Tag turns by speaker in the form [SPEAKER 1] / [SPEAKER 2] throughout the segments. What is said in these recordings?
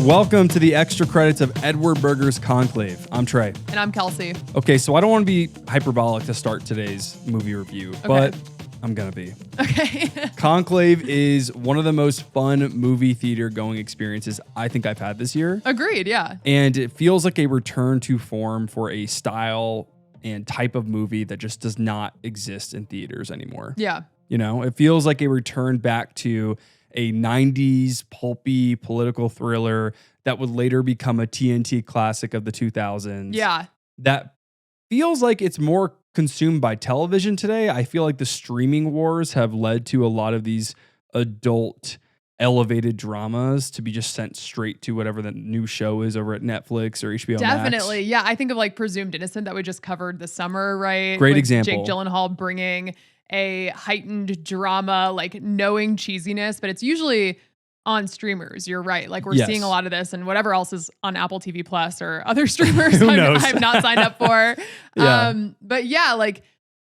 [SPEAKER 1] Welcome to the extra credits of Edward Berger's Conclave. I'm Trey.
[SPEAKER 2] And I'm Kelsi.
[SPEAKER 1] Okay, so I don't want to be hyperbolic to start today's movie review, but I'm going to be.
[SPEAKER 2] Okay.
[SPEAKER 1] Conclave is one of the most fun movie theater going experiences I think I've had this year.
[SPEAKER 2] Agreed, yeah.
[SPEAKER 1] And it feels like a return to form for a style and type of movie that just does not exist in theaters anymore.
[SPEAKER 2] Yeah.
[SPEAKER 1] You know, it feels like a return back to a 90s pulpy political thriller that would later become a TNT classic of the 2000s.
[SPEAKER 2] Yeah.
[SPEAKER 1] That feels like it's more consumed by television today. I feel like the streaming wars have led to a lot of these adult elevated dramas to be just sent straight to whatever the new show is over at Netflix or HBO
[SPEAKER 2] Definitely.
[SPEAKER 1] Max.
[SPEAKER 2] Yeah. I think of like Presumed Innocent that we just covered this summer, right?
[SPEAKER 1] Great
[SPEAKER 2] With
[SPEAKER 1] example.
[SPEAKER 2] Jake Gyllenhaal bringing a heightened drama, like knowing cheesiness, but it's usually on streamers. You're right. Like we're seeing a lot of this and whatever else is on Apple TV Plus or other streamers I've not signed up for. But yeah, like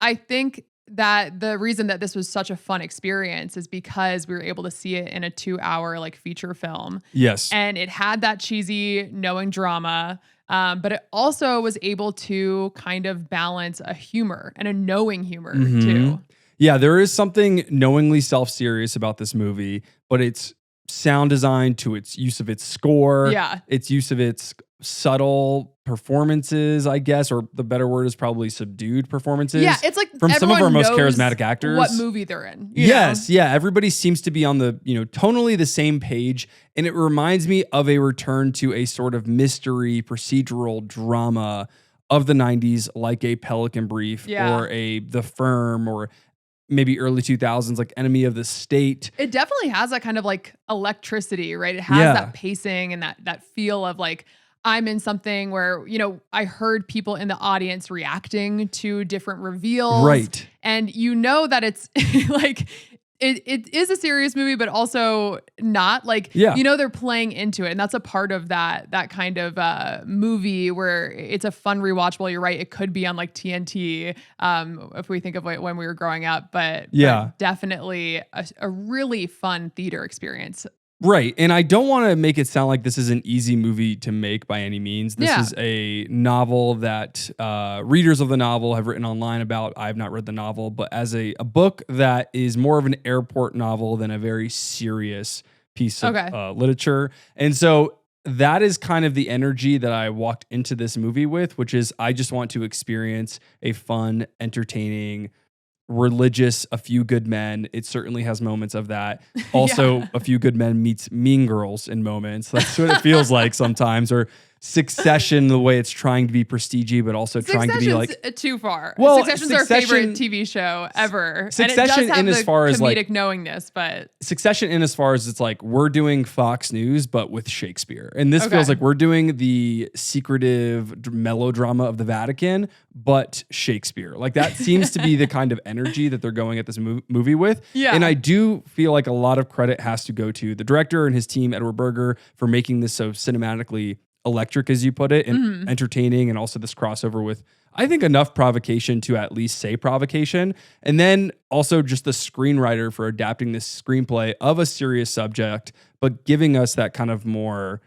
[SPEAKER 2] I think that the reason that this was such a fun experience is because we were able to see it in a 2-hour like feature film.
[SPEAKER 1] Yes.
[SPEAKER 2] And it had that cheesy knowing drama. But it also was able to kind of balance a humor and a knowing humor too.
[SPEAKER 1] Yeah, there is something knowingly self-serious about this movie, but it's sound design to its use of its score, its use of its subtle performances, I guess, or the better word is probably subdued performances.
[SPEAKER 2] Yeah, it's like
[SPEAKER 1] from some of our most charismatic actors.
[SPEAKER 2] What movie they're in.
[SPEAKER 1] Yes, yeah. Everybody seems to be on the, tonally the same page. And it reminds me of a return to a sort of mystery procedural drama of the 90s, like a Pelican Brief or The Firm or maybe early 2000s, like Enemy of the State.
[SPEAKER 2] It definitely has that kind of like electricity, right? It has that pacing and that feel of like, I'm in something where, I heard people in the audience reacting to different reveals.
[SPEAKER 1] Right.
[SPEAKER 2] And that it's like, it is a serious movie, but also not like, they're playing into it. And that's a part of that kind of movie where it's a fun rewatchable. You're right. It could be on like TNT if we think of it when we were growing up, but definitely a really fun theater experience.
[SPEAKER 1] Right. And I don't want to make it sound like this is an easy movie to make by any means. This is a novel that readers of the novel have written online about. I have not read the novel, but as a book that is more of an airport novel than a very serious piece of literature. And so that is kind of the energy that I walked into this movie with, which is I just want to experience a fun, entertaining, religious A Few Good Men. It certainly has moments of that. Also, A Few Good Men meets Mean Girls in moments. That's what it feels like sometimes. Or Succession, the way it's trying to be prestigey, but also trying to be like
[SPEAKER 2] too far.
[SPEAKER 1] Well,
[SPEAKER 2] Succession's our favorite TV show ever.
[SPEAKER 1] Succession,
[SPEAKER 2] and it does have
[SPEAKER 1] in as far as like
[SPEAKER 2] knowingness, but
[SPEAKER 1] Succession in as far as it's like we're doing Fox News but with Shakespeare, and this feels like we're doing the secretive melodrama of the Vatican but Shakespeare. Like that seems to be the kind of energy that they're going at this movie with. And I do feel like a lot of credit has to go to the director and his team, Edward Berger, for making this so cinematically electric, as you put it, and entertaining, and also this crossover with, I think, enough provocation to at least say provocation. And then also just the screenwriter for adapting this screenplay of a serious subject, but giving us that kind of more,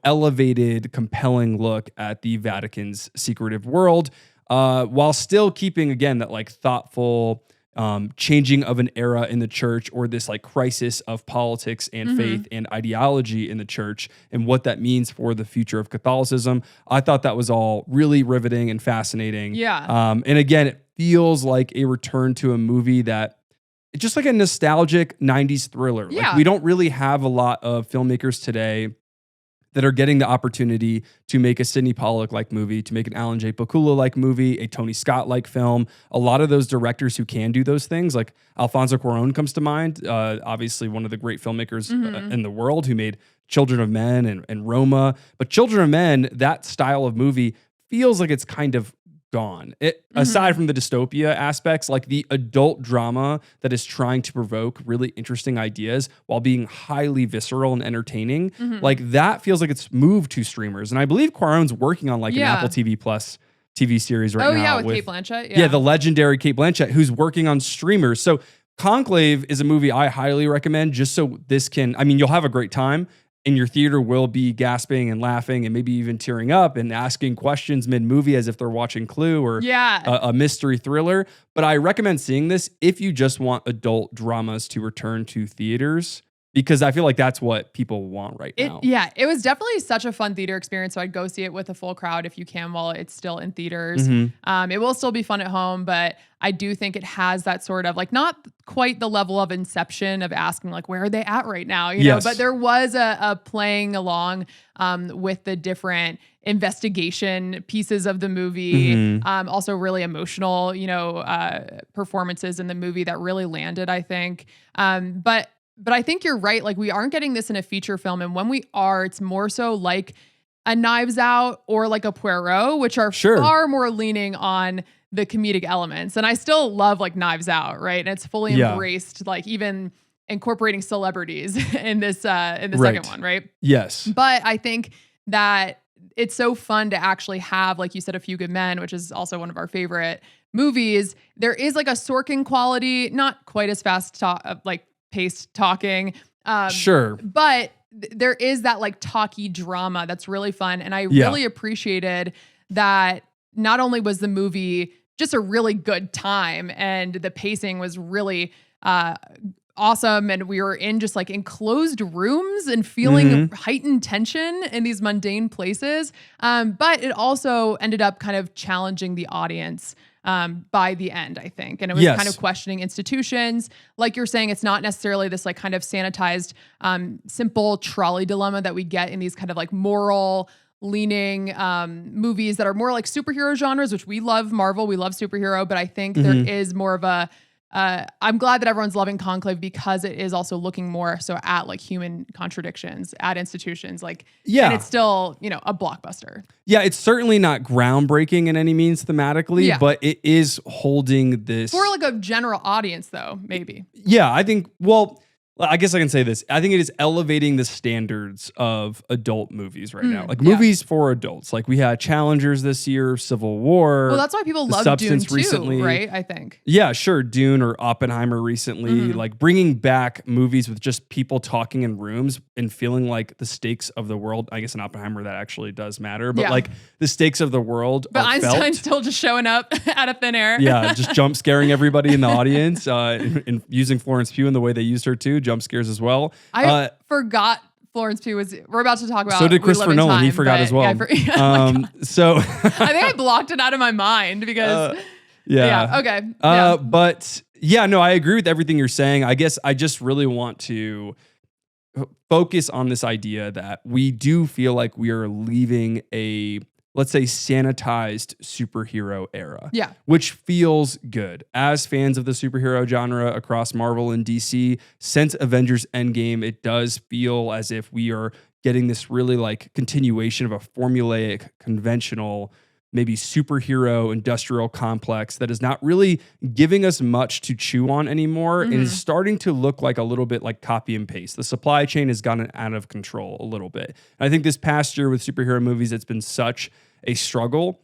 [SPEAKER 1] elevated, compelling look at the Vatican's secretive world, while still keeping, again, that like thoughtful changing of an era in the church, or this like crisis of politics and faith and ideology in the church and what that means for the future of Catholicism. I thought that was all really riveting and fascinating. And again, it feels like a return to a movie that it's just like a nostalgic 90s thriller. Like we don't really have a lot of filmmakers today that are getting the opportunity to make a Sidney Pollack-like movie, to make an Alan J. Pakula-like movie, a Tony Scott-like film. A lot of those directors who can do those things, like Alfonso Cuarón comes to mind, obviously one of the great filmmakers in the world, who made Children of Men and Roma. But Children of Men, that style of movie, feels like it's kind of gone. Aside from the dystopia aspects, like the adult drama that is trying to provoke really interesting ideas while being highly visceral and entertaining, like that feels like it's moved to streamers. And I believe Cuarón's working on like an Apple TV Plus TV series right now.
[SPEAKER 2] With Cate Blanchett.
[SPEAKER 1] Yeah, the legendary Cate Blanchett, who's working on streamers. So Conclave is a movie I highly recommend, just so this can, I mean, you'll have a great time. and your theater will be gasping and laughing and maybe even tearing up and asking questions mid-movie as if they're watching Clue or a mystery thriller. But I recommend seeing this if you just want adult dramas to return to theaters, because I feel like that's what people want right now.
[SPEAKER 2] Yeah, it was definitely such a fun theater experience. So I'd go see it with a full crowd if you can while it's still in theaters. It will still be fun at home, but I do think it has that sort of like, not quite the level of Inception of asking like, where are they at right now? You know, but there was a playing along with the different investigation pieces of the movie. Also really emotional, performances in the movie that really landed, I think. But I think you're right. Like, we aren't getting this in a feature film. And when we are, it's more so like a Knives Out or like a Poirot, which are far more leaning on the comedic elements. And I still love like Knives Out, right? And it's fully embraced, like even incorporating celebrities in this second one, right?
[SPEAKER 1] Yes.
[SPEAKER 2] But I think that it's so fun to actually have, like you said, A Few Good Men, which is also one of our favorite movies. There is like a Sorkin quality, not quite as fast paced talking. But there is that like talky drama that's really fun. And I really appreciated that not only was the movie just a really good time and the pacing was really awesome, and we were in just like enclosed rooms and feeling heightened tension in these mundane places. But it also ended up kind of challenging the audience by the end, I think. And it was kind of questioning institutions. Like you're saying, it's not necessarily this like kind of sanitized, simple trolley dilemma that we get in these kind of like moral leaning movies that are more like superhero genres, which we love Marvel, we love superhero, but I think there is more of a I'm glad that everyone's loving Conclave because it is also looking more so at like human contradictions at institutions, like, and it's still, a blockbuster.
[SPEAKER 1] Yeah, it's certainly not groundbreaking in any means thematically, but it is holding this
[SPEAKER 2] for like a general audience though, maybe.
[SPEAKER 1] Yeah, I think, well, I guess I can say this. I think it is elevating the standards of adult movies right now. Like movies for adults. Like we had Challengers this year, Civil War.
[SPEAKER 2] Well, that's why people love Dune too, recently. Right? I think.
[SPEAKER 1] Yeah, sure. Dune or Oppenheimer recently. Like bringing back movies with just people talking in rooms and feeling like the stakes of the world. I guess in Oppenheimer that actually does matter. But like the stakes of the world
[SPEAKER 2] But
[SPEAKER 1] are
[SPEAKER 2] Einstein's
[SPEAKER 1] felt.
[SPEAKER 2] still just showing up out of thin air.
[SPEAKER 1] Yeah, just jump scaring everybody in the audience and using Florence Pugh in the way they used her too. Jump scares as well.
[SPEAKER 2] I forgot Florence Pugh was. We're about to talk about.
[SPEAKER 1] So did Christopher Nolan. He forgot as well. So
[SPEAKER 2] I think I blocked it out of my mind because. Okay.
[SPEAKER 1] But no, I agree with everything you're saying. I guess I just really want to focus on this idea that we do feel like we are leaving a, let's say, sanitized superhero era.
[SPEAKER 2] Yeah.
[SPEAKER 1] Which feels good. As fans of the superhero genre across Marvel and DC, since Avengers Endgame, it does feel as if we are getting this really like continuation of a formulaic, conventional, maybe superhero industrial complex that is not really giving us much to chew on anymore and is starting to look like a little bit like copy and paste. The supply chain has gotten out of control a little bit. And I think this past year with superhero movies, it's been such a struggle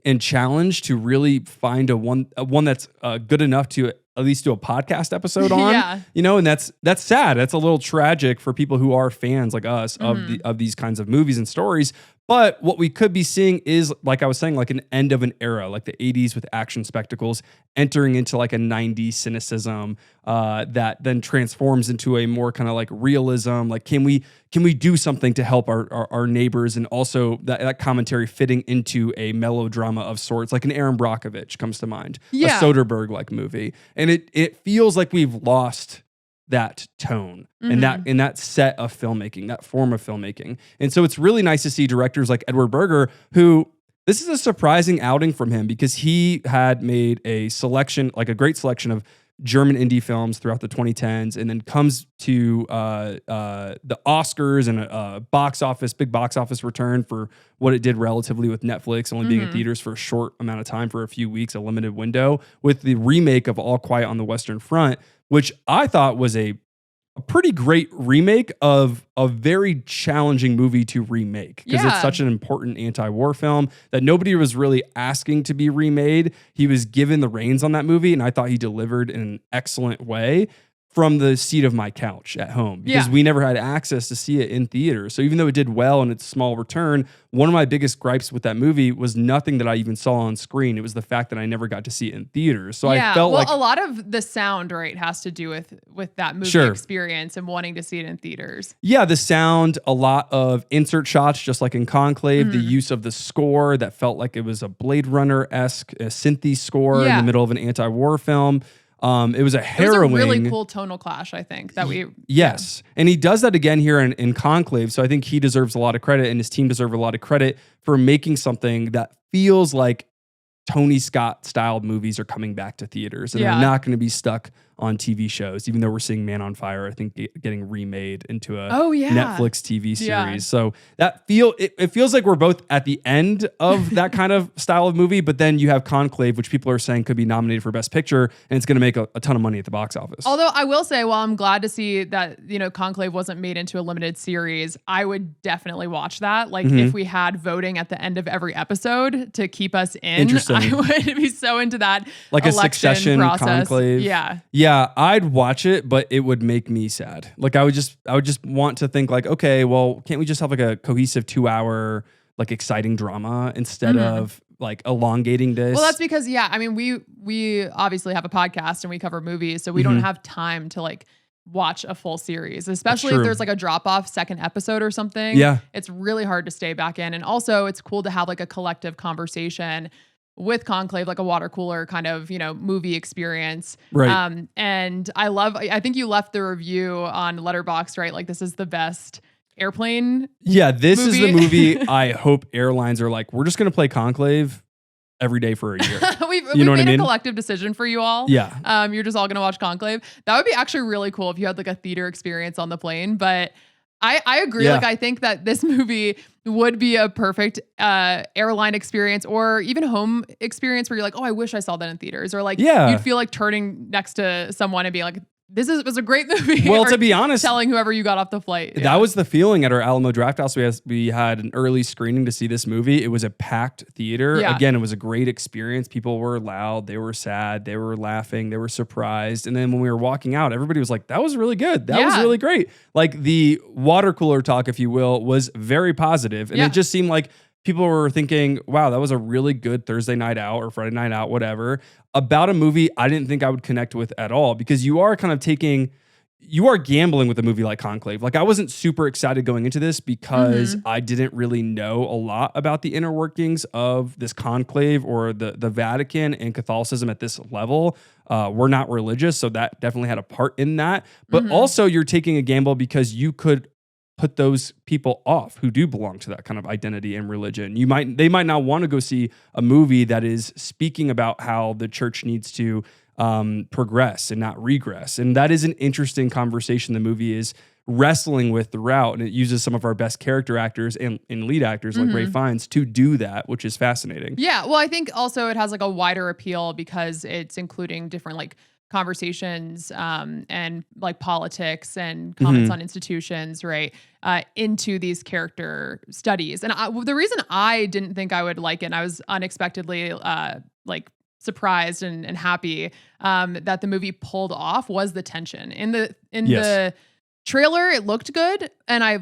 [SPEAKER 1] and challenge to really find a one that's good enough to at least do a podcast episode on, and that's sad. That's a little tragic for people who are fans like us of these kinds of movies and stories. But what we could be seeing is, like I was saying, like an end of an era, like the 80s with action spectacles, entering into like a 90s cynicism that then transforms into a more kind of like realism. Like, can we do something to help our neighbors? And also that commentary fitting into a melodrama of sorts, like an Aaron Brockovich comes to mind, a Soderbergh-like movie. And it feels like we've lost that tone and that set of filmmaking, that form of filmmaking. And so it's really nice to see directors like Edward Berger, who this is a surprising outing from him because he had made a selection, like a great selection of German indie films throughout the 2010s, and then comes to the Oscars and a big box office return for what it did relatively with Netflix, only being in theaters for a short amount of time, for a few weeks, a limited window, with the remake of All Quiet on the Western Front, which I thought was a pretty great remake of a very challenging movie to remake because it's such an important anti-war film that nobody was really asking to be remade. He was given the reins on that movie, and I thought he delivered in an excellent way. from the seat of my couch at home because we never had access to see it in theater. So even though it did well in its small return, one of my biggest gripes with that movie was nothing that I even saw on screen. It was the fact that I never got to see it in theaters. So I felt like
[SPEAKER 2] a lot of the sound, right, has to do with that movie experience and wanting to see it in theaters.
[SPEAKER 1] Yeah, the sound, a lot of insert shots, just like in Conclave, the use of the score that felt like it was a Blade Runner-esque synthy score in the middle of an anti-war film. It was a harrowing.
[SPEAKER 2] It was a really cool tonal clash, I think, that we...
[SPEAKER 1] Yes. Yeah. And he does that again here in Conclave, so I think he deserves a lot of credit and his team deserve a lot of credit for making something that feels like Tony Scott-styled movies are coming back to theaters. And they're not going to be stuck on TV shows, even though we're seeing Man on Fire, I think, getting remade into a Netflix TV series. Yeah. So that it feels like we're both at the end of that kind of style of movie, but then you have Conclave, which people are saying could be nominated for Best Picture, and it's going to make a ton of money at the box office.
[SPEAKER 2] Although I will say, while I'm glad to see that, Conclave wasn't made into a limited series, I would definitely watch that. Like if we had voting at the end of every episode to keep us in, I would be so into that.
[SPEAKER 1] Like a Succession process. Conclave. Yeah, I'd watch it, but it would make me sad. Like I would just want to think like, okay, well, can't we just have like a cohesive 2-hour like exciting drama instead of like elongating this?
[SPEAKER 2] Well, that's because we obviously have a podcast and we cover movies, so we don't have time to like watch a full series, especially if there's like a drop off second episode or something. Yeah, it's really hard to stay back in, and also it's cool to have like a collective conversation with Conclave, like a water cooler kind of, movie experience.
[SPEAKER 1] Right.
[SPEAKER 2] And I think you left the review on Letterboxd, right? Like this is the best airplane.
[SPEAKER 1] Yeah. This movie. Is the movie I hope airlines are like, we're just going to play Conclave every day for a year.
[SPEAKER 2] We've made a collective decision for you all.
[SPEAKER 1] Yeah.
[SPEAKER 2] You're just all going to watch Conclave. That would be actually really cool if you had like a theater experience on the plane, but I agree. Yeah. Like, I think that this movie would be a perfect airline experience or even home experience where you're like, oh, I wish I saw that in theaters. Or like, you'd feel like turning next to someone and being like, this was a great movie.
[SPEAKER 1] Well, to be honest,
[SPEAKER 2] telling whoever you got off the flight.
[SPEAKER 1] That was the feeling at our Alamo Drafthouse. We had an early screening to see this movie. It was a packed theater. Yeah. Again, it was a great experience. People were loud. They were sad. They were laughing. They were surprised. And then when we were walking out, everybody was like, that was really good. That was really great. Like the water cooler talk, if you will, was very positive. And it just seemed like people were thinking, wow, that was a really good Thursday night out or Friday night out, whatever, about a movie I didn't think I would connect with at all, because you are kind of you are gambling with a movie like Conclave. Like I wasn't super excited going into this because I didn't really know a lot about the inner workings of this conclave or the Vatican and Catholicism at this level. We're not religious, so that definitely had a part in that. But also you're taking a gamble because you could put those people off who do belong to that kind of identity and religion. They might not want to go see a movie that is speaking about how the church needs to progress and not regress. And that is an interesting conversation the movie is wrestling with throughout. And it uses some of our best character actors and lead actors like Ralph Fiennes to do that, which is fascinating.
[SPEAKER 2] Yeah. Well, I think also it has like a wider appeal because it's including different like conversations and like politics and comments on institutions, right, into these character studies. And the reason I didn't think I would like it, and I was unexpectedly like surprised and happy that the movie pulled off, was the tension. In the trailer, it looked good, and I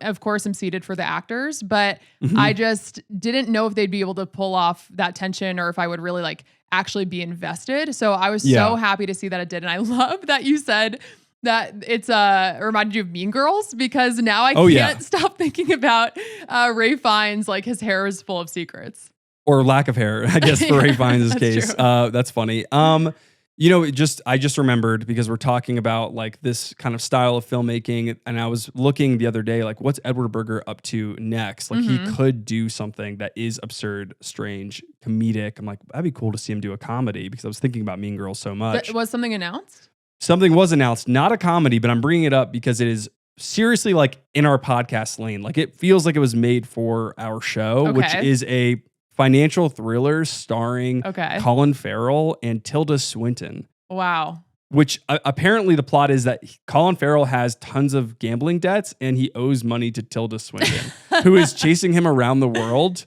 [SPEAKER 2] of course am seated for the actors, but I just didn't know if they'd be able to pull off that tension or if I would really like actually be invested. So I was so happy to see that it did. And I love that you said that it's reminded you of Mean Girls, because now I can't stop thinking about Ralph Fiennes, like his hair is full of secrets.
[SPEAKER 1] Or lack of hair, I guess, for Ralph Fiennes' case. That's funny. I just remembered, because we're talking about like this kind of style of filmmaking, and I was looking the other day, like, what's Edward Berger up to next? Like he could do something that is absurd, strange, comedic. I'm like, that'd be cool to see him do a comedy, because I was thinking about Mean Girls so much.
[SPEAKER 2] But was something announced?
[SPEAKER 1] Something was announced, not a comedy, but I'm bringing it up because it is seriously like in our podcast lane. Like it feels like it was made for our show, which is a financial thriller starring Colin Farrell and Tilda Swinton.
[SPEAKER 2] Wow.
[SPEAKER 1] Which apparently the plot is that Colin Farrell has tons of gambling debts and he owes money to Tilda Swinton, who is chasing him around the world.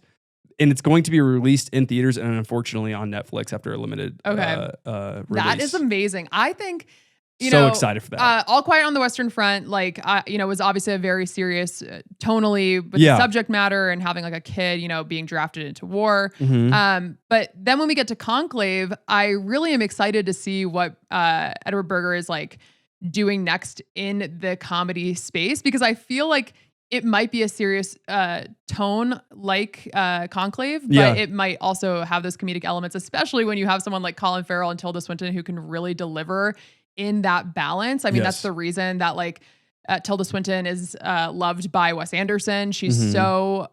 [SPEAKER 1] And it's going to be released in theaters and unfortunately on Netflix after a limited release.
[SPEAKER 2] That is amazing. I think
[SPEAKER 1] excited for that.
[SPEAKER 2] All Quiet on the Western Front, like, was obviously a very serious tonally with the subject matter and having like a kid, being drafted into war. But then when we get to Conclave, I really am excited to see what Edward Berger is like doing next in the comedy space, because I feel like it might be a serious tone like Conclave, but it might also have those comedic elements, especially when you have someone like Colin Farrell and Tilda Swinton who can really deliver in that balance. I mean, that's the reason that like Tilda Swinton is loved by Wes Anderson. She's so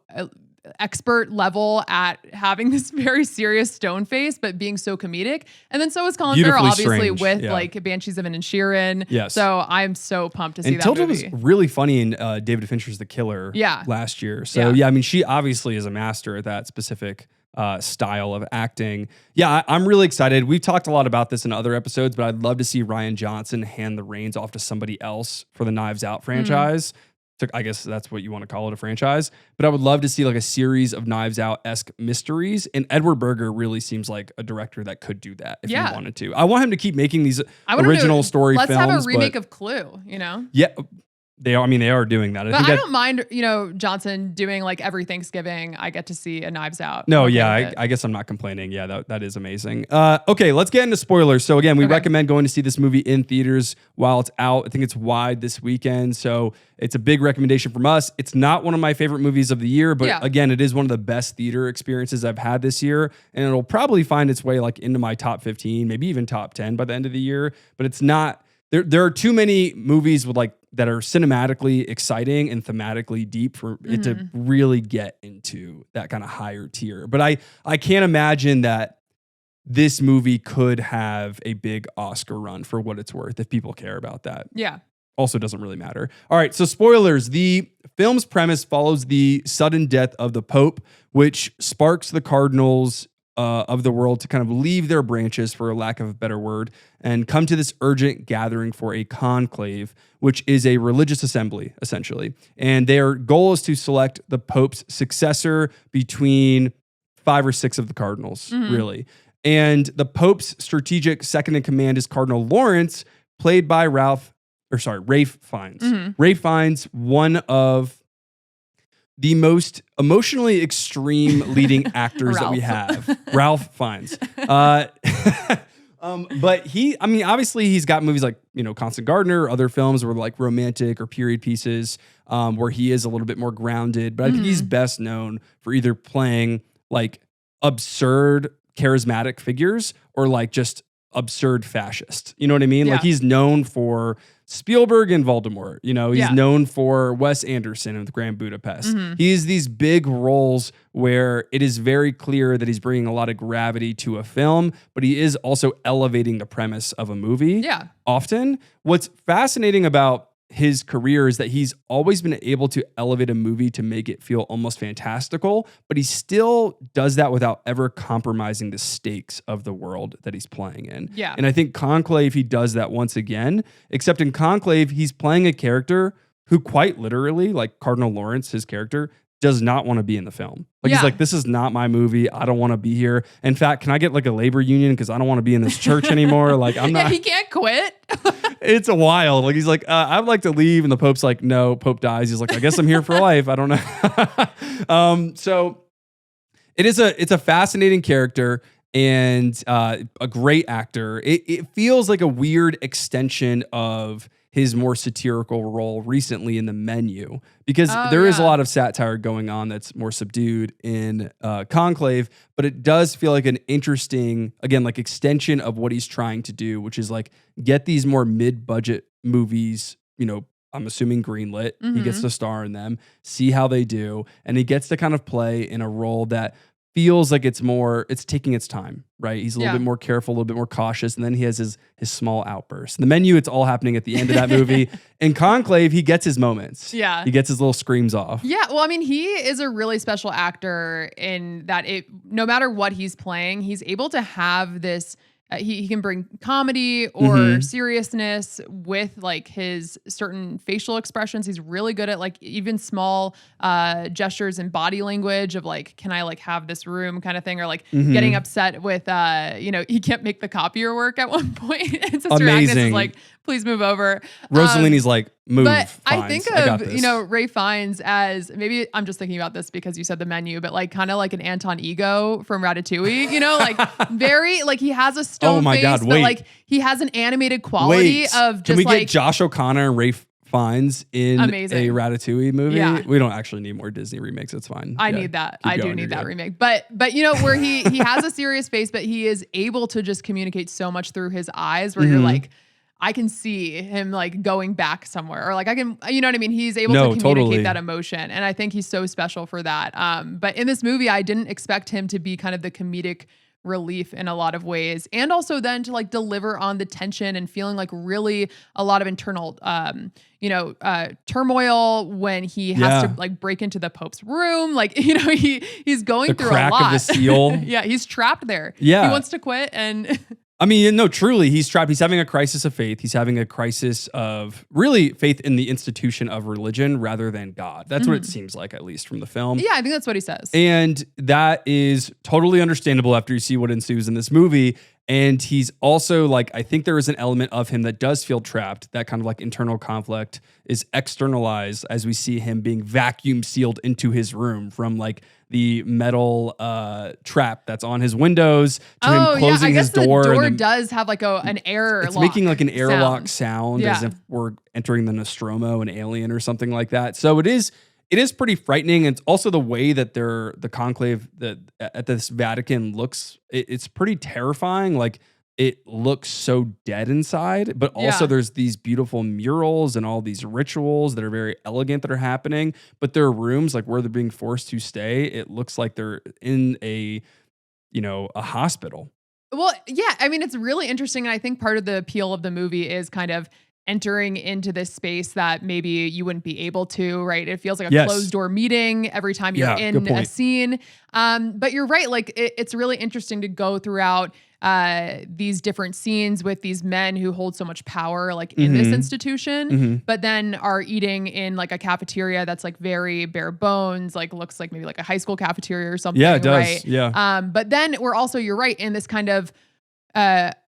[SPEAKER 2] expert level at having this very serious stone face, but being so comedic. And then so is Colin Farrell, obviously, with like Banshees of Inisherin.
[SPEAKER 1] Yes.
[SPEAKER 2] So I'm so pumped to see that
[SPEAKER 1] Tilda
[SPEAKER 2] movie.
[SPEAKER 1] was really funny in David Fincher's The Killer last year. So I mean, she obviously is a master at that specific style of acting. Yeah, I'm really excited. We've talked a lot about this in other episodes, but I'd love to see Rian Johnson hand the reins off to somebody else for the Knives Out franchise. So I guess that's what you want to call it, a franchise. But I would love to see like a series of Knives Out-esque mysteries. And Edward Berger really seems like a director that could do that if he wanted to. I want him to keep making these original story films.
[SPEAKER 2] Let's have a remake of Clue,
[SPEAKER 1] Yeah. They are doing that.
[SPEAKER 2] I don't mind, Johnson doing like every Thanksgiving, I get to see a Knives Out.
[SPEAKER 1] No, I guess I'm not complaining. Yeah, that is amazing. Okay, let's get into spoilers. So again, we recommend going to see this movie in theaters while it's out. I think it's wide this weekend. So it's a big recommendation from us. It's not one of my favorite movies of the year, but again, it is one of the best theater experiences I've had this year. And it'll probably find its way like into my top 15, maybe even top 10 by the end of the year. But it's not, there are too many movies with like, that are cinematically exciting and thematically deep for it to really get into that kind of higher tier. But I can't imagine that this movie could have a big Oscar run for what it's worth if people care about that.
[SPEAKER 2] Yeah.
[SPEAKER 1] Also doesn't really matter. All right, so spoilers. The film's premise follows the sudden death of the Pope, which sparks the cardinals of the world to kind of leave their branches, for a lack of a better word, and come to this urgent gathering for a conclave, which is a religious assembly, essentially. And their goal is to select the Pope's successor between 5 or 6 of the cardinals, really. And the Pope's strategic second in command is Cardinal Lawrence, played by Ralph Fiennes. Ralph Fiennes, one of the most emotionally extreme leading actors that we have. Ralph Fiennes. But obviously he's got movies like, Constant Gardener, other films where like romantic or period pieces where he is a little bit more grounded. But I think he's best known for either playing like absurd, charismatic figures or like just absurd fascist. You know what I mean? Like he's known for Spielberg and Voldemort. He's known for Wes Anderson with Grand Budapest. He has these big roles where it is very clear that he's bringing a lot of gravity to a film, but he is also elevating the premise of a movie.
[SPEAKER 2] Yeah.
[SPEAKER 1] Often. What's fascinating about his career is that he's always been able to elevate a movie to make it feel almost fantastical, but he still does that without ever compromising the stakes of the world that he's playing in.
[SPEAKER 2] Yeah.
[SPEAKER 1] And I think Conclave, he does that once again, except in Conclave, he's playing a character who quite literally, like Cardinal Lawrence, his character, does not want to be in the film. Like he's like, this is not my movie. I don't want to be here. In fact, can I get like a labor union? Because I don't want to be in this church anymore. Like I'm not.
[SPEAKER 2] He can't quit.
[SPEAKER 1] It's a wild. Like he's like, I'd like to leave. And the Pope's like, no, Pope dies. He's like, I guess I'm here for life. I don't know. So it's a fascinating character and a great actor. It feels like a weird extension of his more satirical role recently in The Menu, because there is a lot of satire going on that's more subdued in Conclave, but it does feel like an interesting, again, like extension of what he's trying to do, which is like get these more mid-budget movies, I'm assuming greenlit. He gets to star in them, see how they do, and he gets to kind of play in a role that feels like it's taking its time, right? He's a little bit more careful, a little bit more cautious, and then he has his small outbursts. In The Menu, it's all happening at the end of that movie. In Conclave, he gets his moments. Yeah. He gets his little screams off.
[SPEAKER 2] Yeah, well, I mean, he is a really special actor in that no matter what he's playing, he's able to have this he can bring comedy or seriousness with like his certain facial expressions. He's really good at like even small gestures and body language of like, can I like have this room kind of thing, or like getting upset with he can't make the copier work at one point. And Sister Agnes is like please move over.
[SPEAKER 1] Rossellini's like, move.
[SPEAKER 2] But
[SPEAKER 1] Fiennes.
[SPEAKER 2] I think of, Ralph Fiennes as, maybe I'm just thinking about this because you said the menu, but like kind of like an Anton Ego from Ratatouille, like very, like he has a stone face, but like he has an animated quality of just
[SPEAKER 1] Can we get Josh O'Connor and Ralph Fiennes in a Ratatouille movie?
[SPEAKER 2] Yeah.
[SPEAKER 1] We don't actually need more Disney remakes. It's fine.
[SPEAKER 2] I need that. I do need that remake. But where he has a serious face, but he is able to just communicate so much through his eyes where you're like, I can see him like going back somewhere, or like I can, you know what I mean? He's able to communicate that emotion. And I think he's so special for that. But in this movie, I didn't expect him to be kind of the comedic relief in a lot of ways. And also then to like deliver on the tension and feeling like really a lot of internal, turmoil when he has to like break into the Pope's room. Like, he's going through a lot.
[SPEAKER 1] Of the seal.
[SPEAKER 2] Yeah. He's trapped there.
[SPEAKER 1] Yeah.
[SPEAKER 2] He wants to quit and
[SPEAKER 1] I mean, no, truly, he's trapped. He's having a crisis of faith. He's having a crisis of really faith in the institution of religion rather than God. That's what it seems like, at least from the film.
[SPEAKER 2] Yeah, I think that's what he says.
[SPEAKER 1] And that is totally understandable after you see what ensues in this movie. And he's also like, I think there is an element of him that does feel trapped. That kind of like internal conflict is externalized as we see him being vacuum sealed into his room from like the metal trap that's on his windows to him closing his door.
[SPEAKER 2] The door does have like an air
[SPEAKER 1] It's making like an airlock sound
[SPEAKER 2] yeah.
[SPEAKER 1] as if we're entering the Nostromo, an alien or something like that. So it is pretty frightening. And it's also the way that the conclave at this Vatican looks, it's pretty terrifying. Like it looks so dead inside, but also there's these beautiful murals and all these rituals that are very elegant that are happening, but their rooms, like where they're being forced to stay, it looks like they're in a hospital.
[SPEAKER 2] Well, yeah, I mean, it's really interesting. And I think part of the appeal of the movie is kind of entering into this space that maybe you wouldn't be able to, right? It feels like a closed door meeting every time you're in a scene. But you're right. Like it's really interesting to go throughout these different scenes with these men who hold so much power, like in this institution, but then are eating in like a cafeteria that's like very bare bones, like looks like maybe like a high school cafeteria or something.
[SPEAKER 1] Yeah, it does.
[SPEAKER 2] Right?
[SPEAKER 1] Yeah.
[SPEAKER 2] But then we're also, you're right, in this kind of,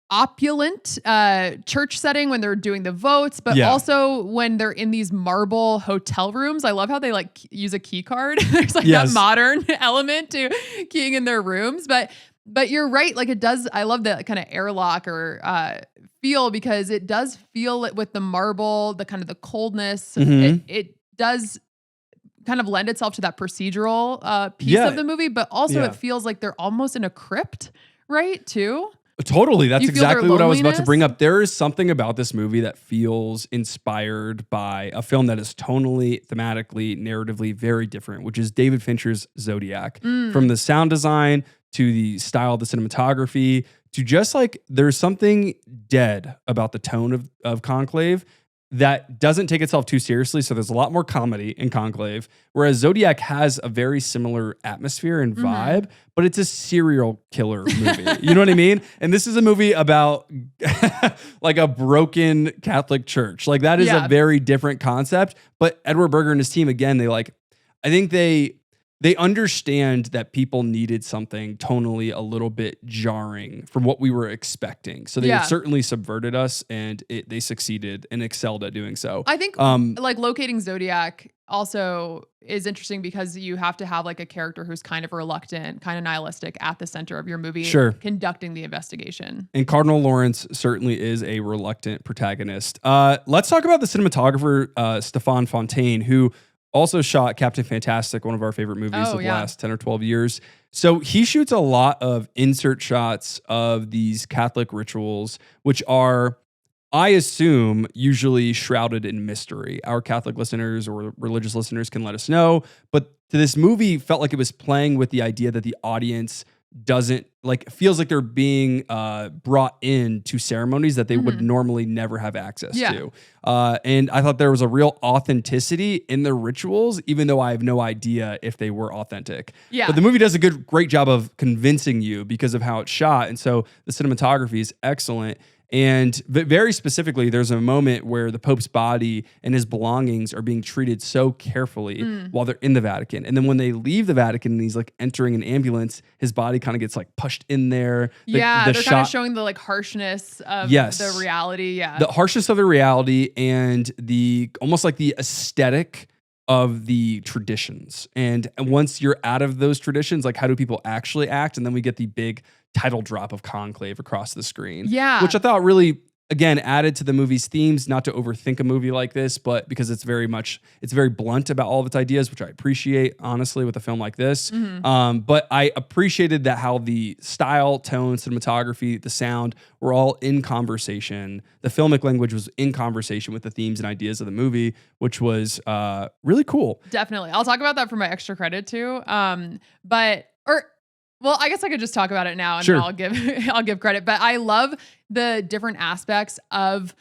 [SPEAKER 2] opulent church setting when they're doing the votes, but also when they're in these marble hotel rooms. I love how they like use a key card. There's like that modern element to keying in their rooms, but you're right. Like it does. I love the kind of airlock or feel, because it does feel it with the marble, the kind of the coldness. It does kind of lend itself to that procedural piece of the movie, but also it feels like they're almost in a crypt, right? Too.
[SPEAKER 1] Totally. That's exactly what I was about to bring up. There is something about this movie that feels inspired by a film that is tonally, thematically, narratively very different, which is David Fincher's Zodiac. From the sound design to the style of the cinematography to just like there's something dead about the tone of Conclave that doesn't take itself too seriously. So there's a lot more comedy in Conclave, whereas Zodiac has a very similar atmosphere and vibe, but it's a serial killer movie. You know what I mean? And this is a movie about like a broken Catholic church. Like that is a very different concept. But Edward Berger and his team, again, I think they understand that people needed something tonally a little bit jarring from what we were expecting. So they certainly subverted us, and they succeeded and excelled at doing so.
[SPEAKER 2] I think like locating Zodiac also is interesting because you have to have like a character who's kind of reluctant, kind of nihilistic at the center of your movie, conducting the investigation. And
[SPEAKER 1] Cardinal Lawrence certainly is a reluctant protagonist. Let's talk about the cinematographer, Stéphane Fontaine, who also shot Captain Fantastic, one of our favorite movies of the last 10 or 12 years. So he shoots a lot of insert shots of these Catholic rituals, which are, I assume, usually shrouded in mystery. Our Catholic listeners or religious listeners can let us know. But this movie felt like it was playing with the idea that the audience feels like they're being brought in to ceremonies that they would normally never have access to. And I thought there was a real authenticity in the rituals, even though I have no idea if they were authentic. But the movie does a great job of convincing you because of how it's shot. And so the cinematography is excellent. And very specifically, there's a moment where the Pope's body and his belongings are being treated so carefully while they're in the Vatican. And then when they leave the Vatican and he's like entering an ambulance, his body kind of gets like pushed in there.
[SPEAKER 2] They're kind of showing the like harshness of the reality. Yeah.
[SPEAKER 1] The harshness of the reality and the almost like the aesthetic of the traditions. And once you're out of those traditions, like how do people actually act? And then we get the big title drop of Conclave across the screen.
[SPEAKER 2] Yeah.
[SPEAKER 1] Which I thought really, again, added to the movie's themes, not to overthink a movie like this, but because it's very blunt about all of its ideas, which I appreciate, honestly, with a film like this. But I appreciated that how the style, tone, cinematography, the sound were all in conversation. The filmic language was in conversation with the themes and ideas of the movie, which was really cool.
[SPEAKER 2] Definitely. I'll talk about that for my extra credit too. Well, I guess I could just talk about it now and then I'll give credit. But I love the different aspects of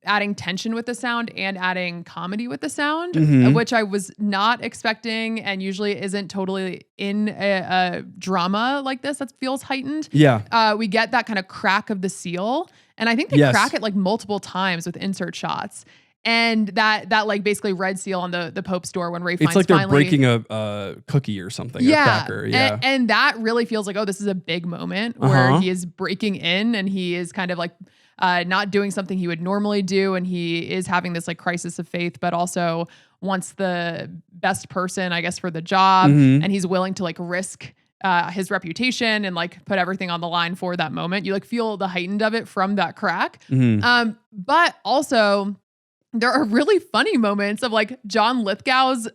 [SPEAKER 2] adding tension with the sound and adding comedy with the sound, which I was not expecting and usually isn't totally in a drama like this that feels heightened.
[SPEAKER 1] Yeah.
[SPEAKER 2] We get that kind of crack of the seal. And I think they crack it like multiple times with insert shots. And that like basically red seal on the Pope's door when Ray finds
[SPEAKER 1] it's like they're breaking a cookie or something, a cracker. Yeah.
[SPEAKER 2] And that really feels like, oh, this is a big moment where he is breaking in and he is kind of like not doing something he would normally do. And he is having this like crisis of faith, but also wants the best person, I guess, for the job. And he's willing to like risk his reputation and like put everything on the line for that moment. You like feel the heightened of it from that crack. But also, there are really funny moments of like John Lithgow's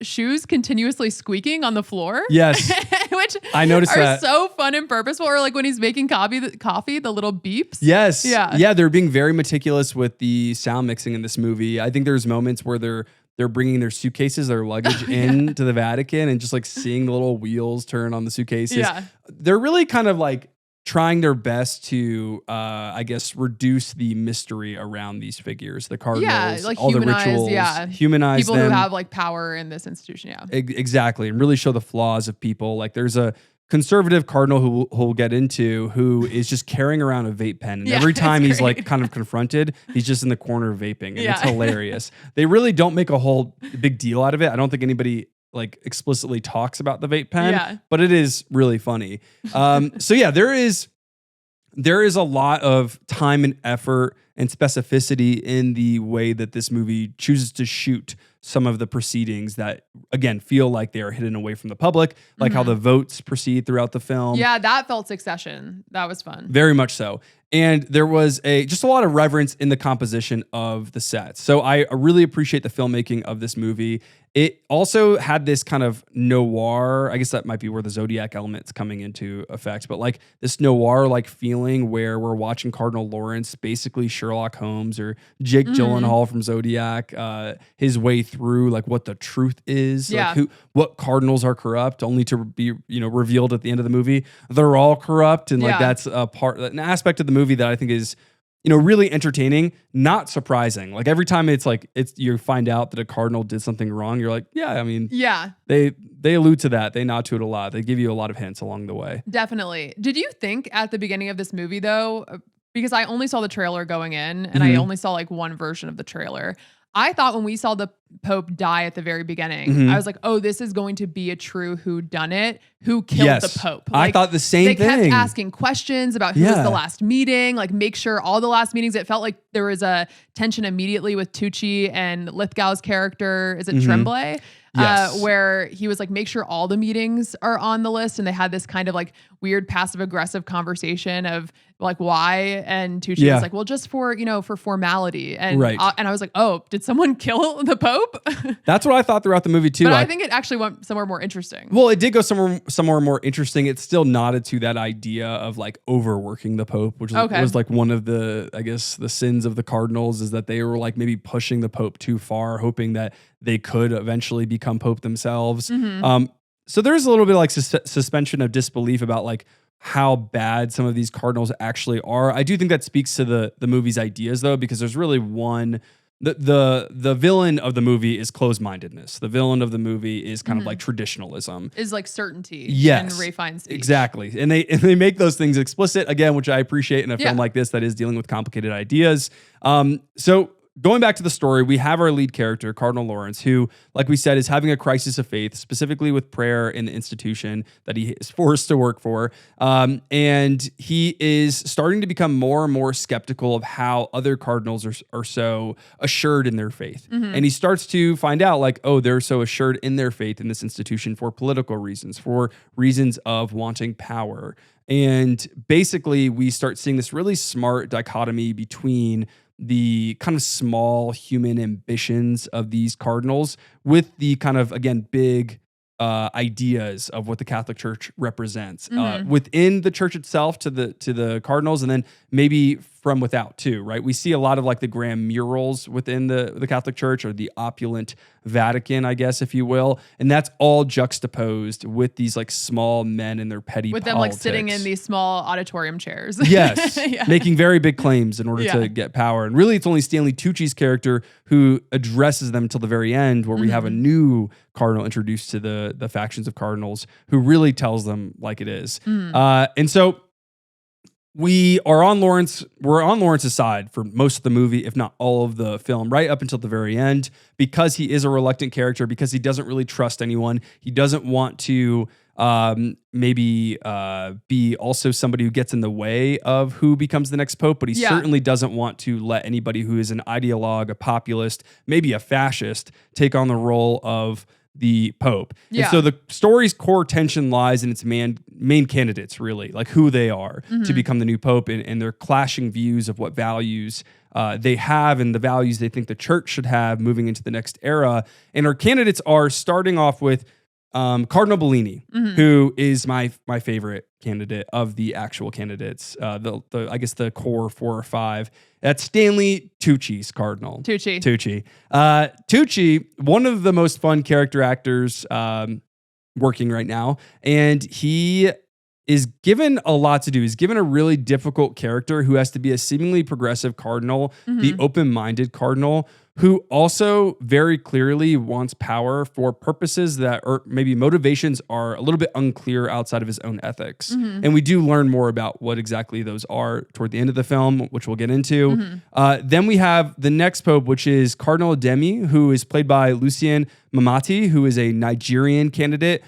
[SPEAKER 2] shoes continuously squeaking on the floor.
[SPEAKER 1] Yes.
[SPEAKER 2] Which
[SPEAKER 1] I noticed
[SPEAKER 2] are so fun and purposeful. Or like when he's making coffee, the little beeps.
[SPEAKER 1] Yes.
[SPEAKER 2] Yeah.
[SPEAKER 1] Yeah. They're being very meticulous with the sound mixing in this movie. I think there's moments where they're bringing their suitcases, their luggage into the Vatican and just like seeing the little wheels turn on the suitcases.
[SPEAKER 2] Yeah.
[SPEAKER 1] They're really kind of like trying their best to, I guess, reduce the mystery around these figures, the cardinals,
[SPEAKER 2] like
[SPEAKER 1] all the
[SPEAKER 2] humanize,
[SPEAKER 1] rituals, humanize
[SPEAKER 2] people
[SPEAKER 1] them.
[SPEAKER 2] who have like power in this institution. Yeah,
[SPEAKER 1] exactly, and really show the flaws of people. Like there's a conservative cardinal who we'll get into who is just carrying around a vape pen, and every time he's like kind of confronted, he's just in the corner vaping, and it's hilarious. They really don't make a whole big deal out of it. I don't think anybody like explicitly talks about the vape pen, but it is really funny. So yeah, there is a lot of time and effort and specificity in the way that this movie chooses to shoot some of the proceedings that, again, feel like they are hidden away from the public, like how the votes proceed throughout the film.
[SPEAKER 2] Yeah, that felt Succession. That was fun.
[SPEAKER 1] Very much so. And there was just a lot of reverence in the composition of the sets. So I really appreciate the filmmaking of this movie. It also had this kind of noir, I guess that might be where the Zodiac element's coming into effect, but like this noir-like feeling where we're watching Cardinal Lawrence, basically Sherlock Holmes or Jake Gyllenhaal from Zodiac, his way through like what the truth is, like what cardinals are corrupt, only to be revealed at the end of the movie. They're all corrupt, and like that's an aspect of the movie that I think is really entertaining, not surprising. Like every time it's you find out that a cardinal did something wrong, you're like, they allude to that. They nod to it a lot. They give you a lot of hints along the way.
[SPEAKER 2] Definitely. Did you think at the beginning of this movie though, because I only saw the trailer going in and I only saw like one version of the trailer, I thought when we saw the Pope die at the very beginning, I was like, oh, this is going to be a true whodunit. Who killed the Pope? Like,
[SPEAKER 1] I thought the same thing.
[SPEAKER 2] They kept asking questions about who was the last meeting, like make sure all the last meetings, it felt like there was a tension immediately with Tucci and Lithgow's character. Is it Tremblay?
[SPEAKER 1] Yes.
[SPEAKER 2] Where he was like, make sure all the meetings are on the list. And they had this kind of like weird passive aggressive conversation of like, why? And Tucci was like, well, just for, for formality. And, and I was like, oh, did someone kill the Pope?
[SPEAKER 1] That's what I thought throughout the movie too.
[SPEAKER 2] But I think it actually went somewhere more interesting.
[SPEAKER 1] Well, it did go somewhere more interesting. It still nodded to that idea of like overworking the Pope, which was like one of the, I guess, the sins of the cardinals, is that they were like maybe pushing the Pope too far, hoping that they could eventually become Pope themselves. So there's a little bit of like suspension of disbelief about like how bad some of these cardinals actually are. I do think that speaks to the movie's ideas though, because there's really one the villain of the movie is closed-mindedness. The villain of the movie is kind of like traditionalism.
[SPEAKER 2] Is like certainty.
[SPEAKER 1] Yes.
[SPEAKER 2] And Ralph Fiennes' speech.
[SPEAKER 1] Exactly. And they make those things explicit, again, which I appreciate in a film like this that is dealing with complicated ideas. So going back to the story, we have our lead character, Cardinal Lawrence, who, like we said, is having a crisis of faith, specifically with prayer in the institution that he is forced to work for. And he is starting to become more and more skeptical of how other cardinals are so assured in their faith. And he starts to find out, like, oh, they're so assured in their faith in this institution for political reasons, for reasons of wanting power. And basically, we start seeing this really smart dichotomy between the kind of small human ambitions of these cardinals with the kind of, again, big ideas of what the Catholic Church represents within the church itself to the cardinals, and then maybe from without too, right? We see a lot of like the grand murals within the Catholic Church, or the opulent Vatican, I guess, if you will. And that's all juxtaposed with these like small men and their petty
[SPEAKER 2] with
[SPEAKER 1] politics.
[SPEAKER 2] them like sitting in these small auditorium chairs.
[SPEAKER 1] Yes, making very big claims in order to get power. And really, it's only Stanley Tucci's character who addresses them till the very end, where we have a new cardinal introduced to the factions of cardinals who really tells them like it is. And so we're on Lawrence's side for most of the movie, if not all of the film, right up until the very end, because he is a reluctant character, because he doesn't really trust anyone. He doesn't want to maybe be also somebody who gets in the way of who becomes the next pope, but he certainly doesn't want to let anybody who is an ideologue, a populist, maybe a fascist, take on the role of the pope. And so the story's core tension lies in its main candidates, really, like who they are to become the new pope, and their clashing views of what values they have and the values they think the church should have moving into the next era. And our candidates are starting off with Cardinal Bellini, who is my favorite candidate of the actual candidates. I guess the core 4 or 5. That's Stanley Tucci's cardinal. Tucci, one of the most fun character actors working right now, and he is given a lot to do. He's given a really difficult character who has to be a seemingly progressive cardinal, the open-minded cardinal, who also very clearly wants power for purposes that, or maybe motivations are a little bit unclear outside of his own ethics. And we do learn more about what exactly those are toward the end of the film, which we'll get into. Then we have the next pope, which is Cardinal Ademi, who is played by Lucien Mamati, who is a Nigerian candidate.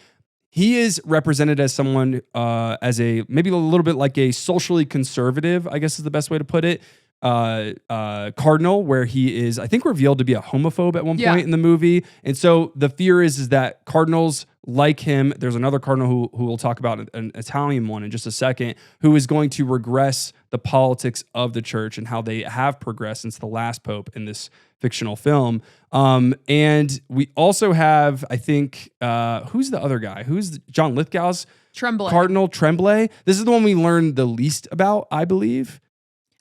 [SPEAKER 1] He is represented as someone as a maybe a little bit like a socially conservative, I guess is the best way to put it, cardinal, where he is, I think, revealed to be a homophobe at one point in the movie. And so the fear is that cardinals like him, there's another cardinal who we'll talk about, an Italian one in just a second, who is going to regress the politics of the church and how they have progressed since the last pope in this fictional film. And we also have, I think, who's the other guy? Who's John Lithgow's
[SPEAKER 2] Tremblay.
[SPEAKER 1] Cardinal Tremblay. This is the one we learned the least about, I believe.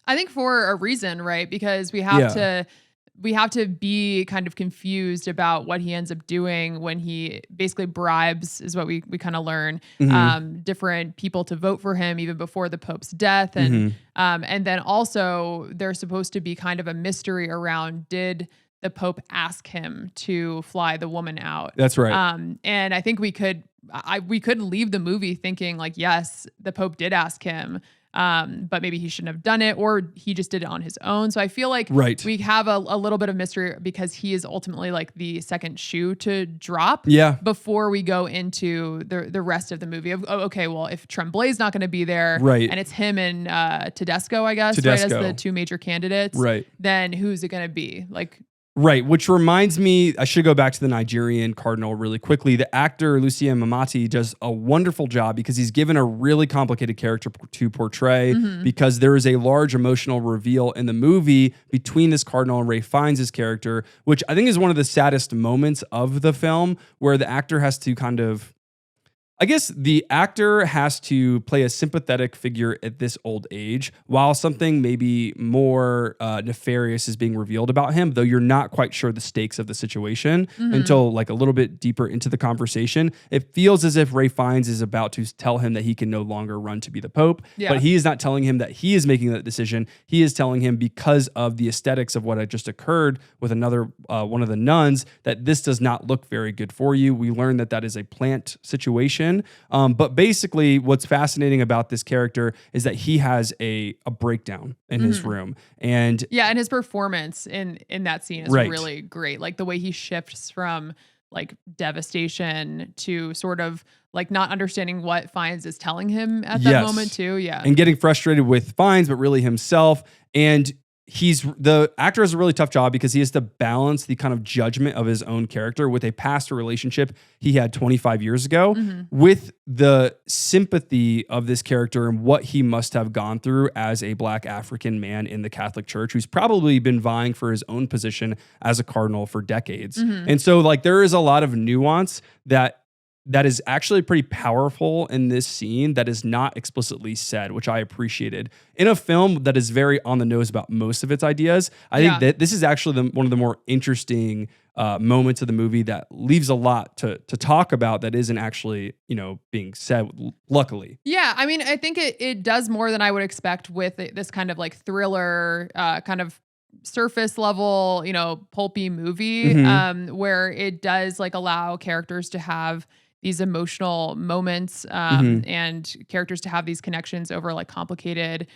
[SPEAKER 2] I think for a reason, right? Because we have to be kind of confused about what he ends up doing when he basically bribes, is what we kind of learn, different people to vote for him even before the Pope's death. And then also there's supposed to be kind of a mystery around, did the Pope ask him to fly the woman out?
[SPEAKER 1] That's right.
[SPEAKER 2] And I think we could leave the movie thinking like, yes, the Pope did ask him, but maybe he shouldn't have done it, or he just did it on his own. So I feel like we have a little bit of mystery because he is ultimately like the second shoe to drop before we go into the rest of the movie. Okay, well, if Tremblay's not going to be there, and it's him and Tedesco, I guess, right, as the two major candidates, then who's it going to be? Like,
[SPEAKER 1] right, which reminds me, I should go back to the Nigerian cardinal really quickly. The actor, Lucien Mamati, does a wonderful job because he's given a really complicated character to portray, because there is a large emotional reveal in the movie between this cardinal and Ralph Fiennes' character, which I think is one of the saddest moments of the film, where the actor has to kind of, I guess the actor has to play a sympathetic figure at this old age, while something maybe more nefarious is being revealed about him, though you're not quite sure the stakes of the situation until like a little bit deeper into the conversation. It feels as if Ralph Fiennes is about to tell him that he can no longer run to be the Pope, but he is not telling him that he is making that decision. He is telling him, because of the aesthetics of what had just occurred with another one of the nuns, that this does not look very good for you. We learn that that is a plant situation. But basically, what's fascinating about this character is that he has a breakdown in his room. And
[SPEAKER 2] his performance in that scene is really great. Like the way he shifts from like devastation to sort of like not understanding what Fiennes is telling him at that moment too. Yeah.
[SPEAKER 1] And getting frustrated with Fiennes, but really himself. And the actor has a really tough job because he has to balance the kind of judgment of his own character with a past relationship he had 25 years ago with the sympathy of this character and what he must have gone through as a Black African man in the Catholic Church who's probably been vying for his own position as a cardinal for decades. And so like there is a lot of nuance that is actually pretty powerful in this scene that is not explicitly said, which I appreciated. In a film that is very on the nose about most of its ideas, I think that this is actually one of the more interesting moments of the movie that leaves a lot to talk about that isn't actually, being said, luckily.
[SPEAKER 2] Yeah, I mean, I think it does more than I would expect with this kind of like thriller, kind of surface level, pulpy movie, where it does like allow characters to have these emotional moments and characters to have these connections over like complicated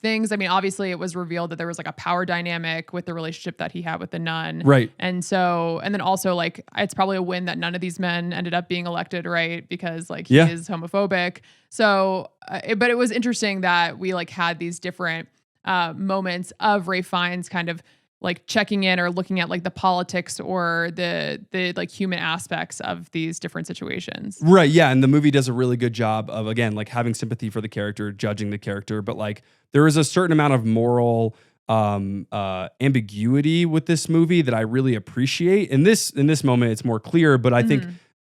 [SPEAKER 2] things. I mean, obviously it was revealed that there was like a power dynamic with the relationship that he had with the nun.
[SPEAKER 1] Right.
[SPEAKER 2] And then also like, it's probably a win that none of these men ended up being elected, right? Because like he is homophobic. So, but it was interesting that we like had these different moments of Ralph Fiennes kind of like checking in or looking at like the politics or the like human aspects of these different situations.
[SPEAKER 1] Right. Yeah. And the movie does a really good job of, again, like having sympathy for the character, judging the character, but like there is a certain amount of moral ambiguity with this movie that I really appreciate. In this moment, it's more clear, but I think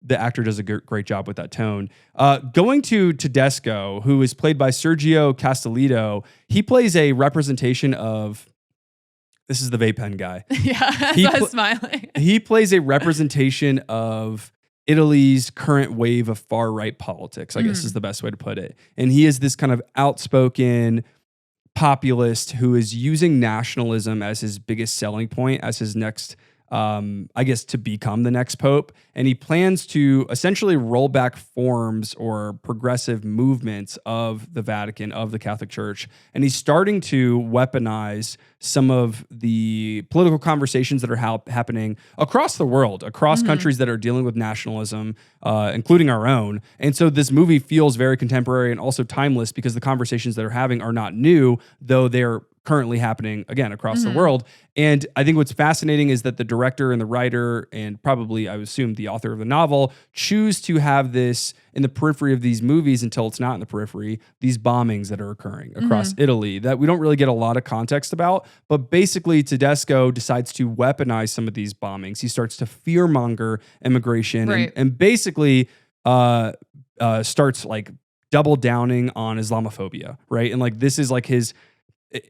[SPEAKER 1] the actor does a great job with that tone. Going to Tedesco, who is played by Sergio Castellitto, he plays a representation of, this is the vape pen guy.
[SPEAKER 2] Yeah, I was smiling.
[SPEAKER 1] He plays a representation of Italy's current wave of far-right politics, I guess is the best way to put it. And he is this kind of outspoken populist who is using nationalism as his biggest selling point, as his next to become the next pope. And he plans to essentially roll back forms or progressive movements of the Vatican, of the Catholic Church. And he's starting to weaponize some of the political conversations that are happening across the world, across countries that are dealing with nationalism, including our own. And so this movie feels very contemporary and also timeless because the conversations that are having are not new, though they're currently happening again across the world. And I think what's fascinating is that the director and the writer, and probably I would assume the author of the novel, choose to have this in the periphery of these movies until it's not in the periphery, these bombings that are occurring across Italy that we don't really get a lot of context about. But basically Tedesco decides to weaponize some of these bombings. He starts to fearmonger immigration and basically starts like double downing on Islamophobia, right? And like this is like his,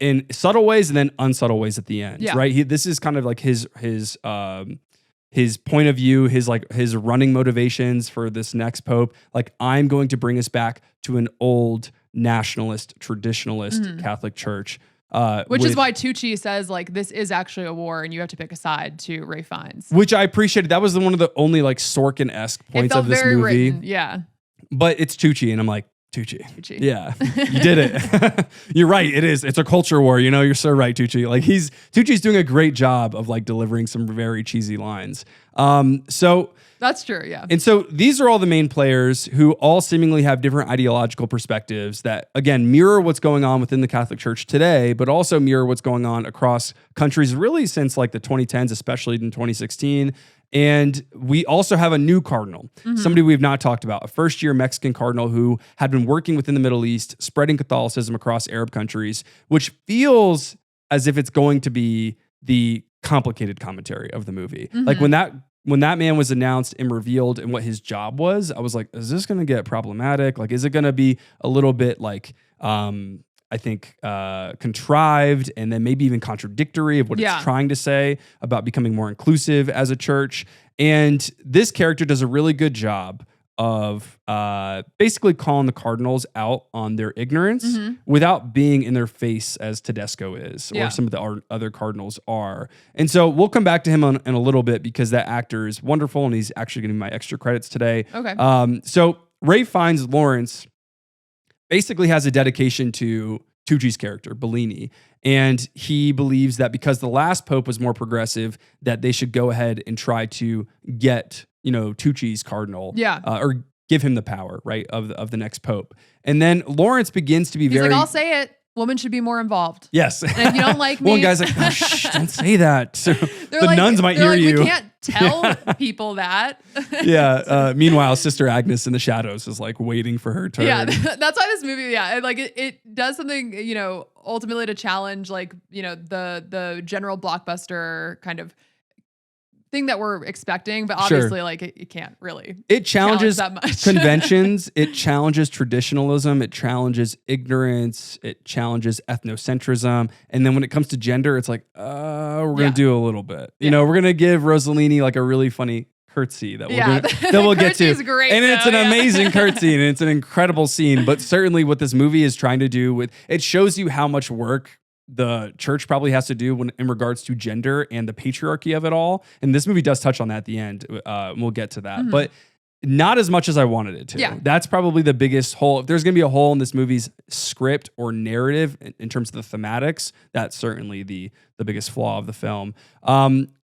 [SPEAKER 1] in subtle ways and then unsubtle ways at the end, right? This is kind of like his point of view, his running motivations for this next pope. Like, I'm going to bring us back to an old nationalist, traditionalist Catholic Church.
[SPEAKER 2] Which is why Tucci says like this is actually a war and you have to pick a side to Ralph Fiennes.
[SPEAKER 1] Which I appreciated. That was one of the only like Sorkin-esque points of this movie.
[SPEAKER 2] Written. Yeah.
[SPEAKER 1] But it's Tucci and I'm like, Tucci. Yeah, you did it. You're right. It is. It's a culture war. You're so right, Tucci. Like Tucci's doing a great job of like delivering some very cheesy lines. So
[SPEAKER 2] that's true. Yeah.
[SPEAKER 1] And so these are all the main players who all seemingly have different ideological perspectives that, again, mirror what's going on within the Catholic Church today, but also mirror what's going on across countries really since like the 2010s, especially in 2016. And we also have a new cardinal, somebody we've not talked about, a first-year Mexican cardinal who had been working within the Middle East, spreading Catholicism across Arab countries, which feels as if it's going to be the complicated commentary of the movie. Like when that when that man was announced and revealed and what his job was, I was like, is this going to get problematic? Like, is it going to be a little bit like, I think, contrived and then maybe even contradictory of what it's trying to say about becoming more inclusive as a church? And this character does a really good job of basically calling the cardinals out on their ignorance without being in their face as Tedesco is, or some of the other cardinals are. And so we'll come back to him in a little bit because that actor is wonderful and he's actually getting my extra credits today.
[SPEAKER 2] Okay.
[SPEAKER 1] So Ralph Fiennes Lawrence basically has a dedication to Tucci's character, Bellini. And he believes that because the last pope was more progressive, that they should go ahead and try to get, Tucci's cardinal, or give him the power, right, of the next pope. And then Lawrence begins to be
[SPEAKER 2] He's like, I'll say it. Women should be more involved.
[SPEAKER 1] Yes.
[SPEAKER 2] And if you don't like me.
[SPEAKER 1] One guy's like, oh, shh, don't say that. So the nuns might hear you.
[SPEAKER 2] We can't tell people that.
[SPEAKER 1] Meanwhile, Sister Agnes in the shadows is like waiting for her turn.
[SPEAKER 2] Yeah. That's why this movie, it does something, ultimately to challenge the general blockbuster kind of thing that we're expecting, but obviously it can't really.
[SPEAKER 1] It challenges
[SPEAKER 2] that much.
[SPEAKER 1] Conventions. It challenges traditionalism. It challenges ignorance. It challenges ethnocentrism. And then when it comes to gender, it's like, we're going to do a little bit. We're going to give Rossellini like a really funny curtsy that we'll get to.
[SPEAKER 2] Great,
[SPEAKER 1] and it's an amazing curtsy and it's an incredible scene. But certainly what this movie is trying to do it shows you how much work the church probably has to do in regards to gender and the patriarchy of it all. And this movie does touch on that at the end. We'll get to that, but not as much as I wanted it to.
[SPEAKER 2] Yeah.
[SPEAKER 1] That's probably the biggest hole. If there's going to be a hole in this movie's script or narrative in terms of the thematics, that's certainly the biggest flaw of the film.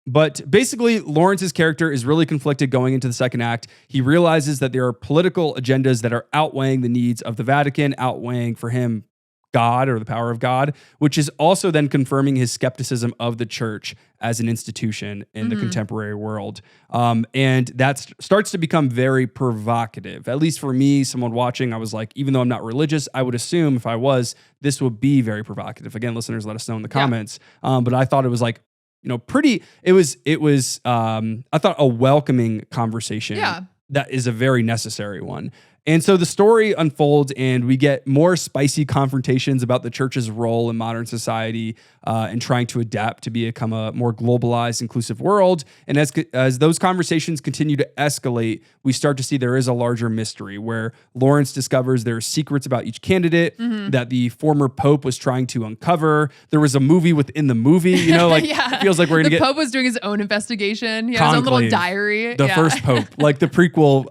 [SPEAKER 1] But basically, Lawrence's character is really conflicted going into the second act. He realizes that there are political agendas that are outweighing the needs of the Vatican, outweighing for him God or the power of God, which is also then confirming his skepticism of the church as an institution in the contemporary world. And that starts to become very provocative. At least for me, someone watching, I was like, even though I'm not religious, I would assume if I was, this would be very provocative. Again, listeners, let us know in the comments. But I thought it was like, it was I thought a welcoming conversation that is a very necessary one. And so the story unfolds and we get more spicy confrontations about the church's role in modern society and trying to adapt to become a more globalized, inclusive world. And as those conversations continue to escalate, we start to see there is a larger mystery where Lawrence discovers there are secrets about each candidate that the former pope was trying to uncover. There was a movie within the movie, it feels like we're going to get...
[SPEAKER 2] The pope was doing his own investigation. He had his own little diary.
[SPEAKER 1] The first pope, like the prequel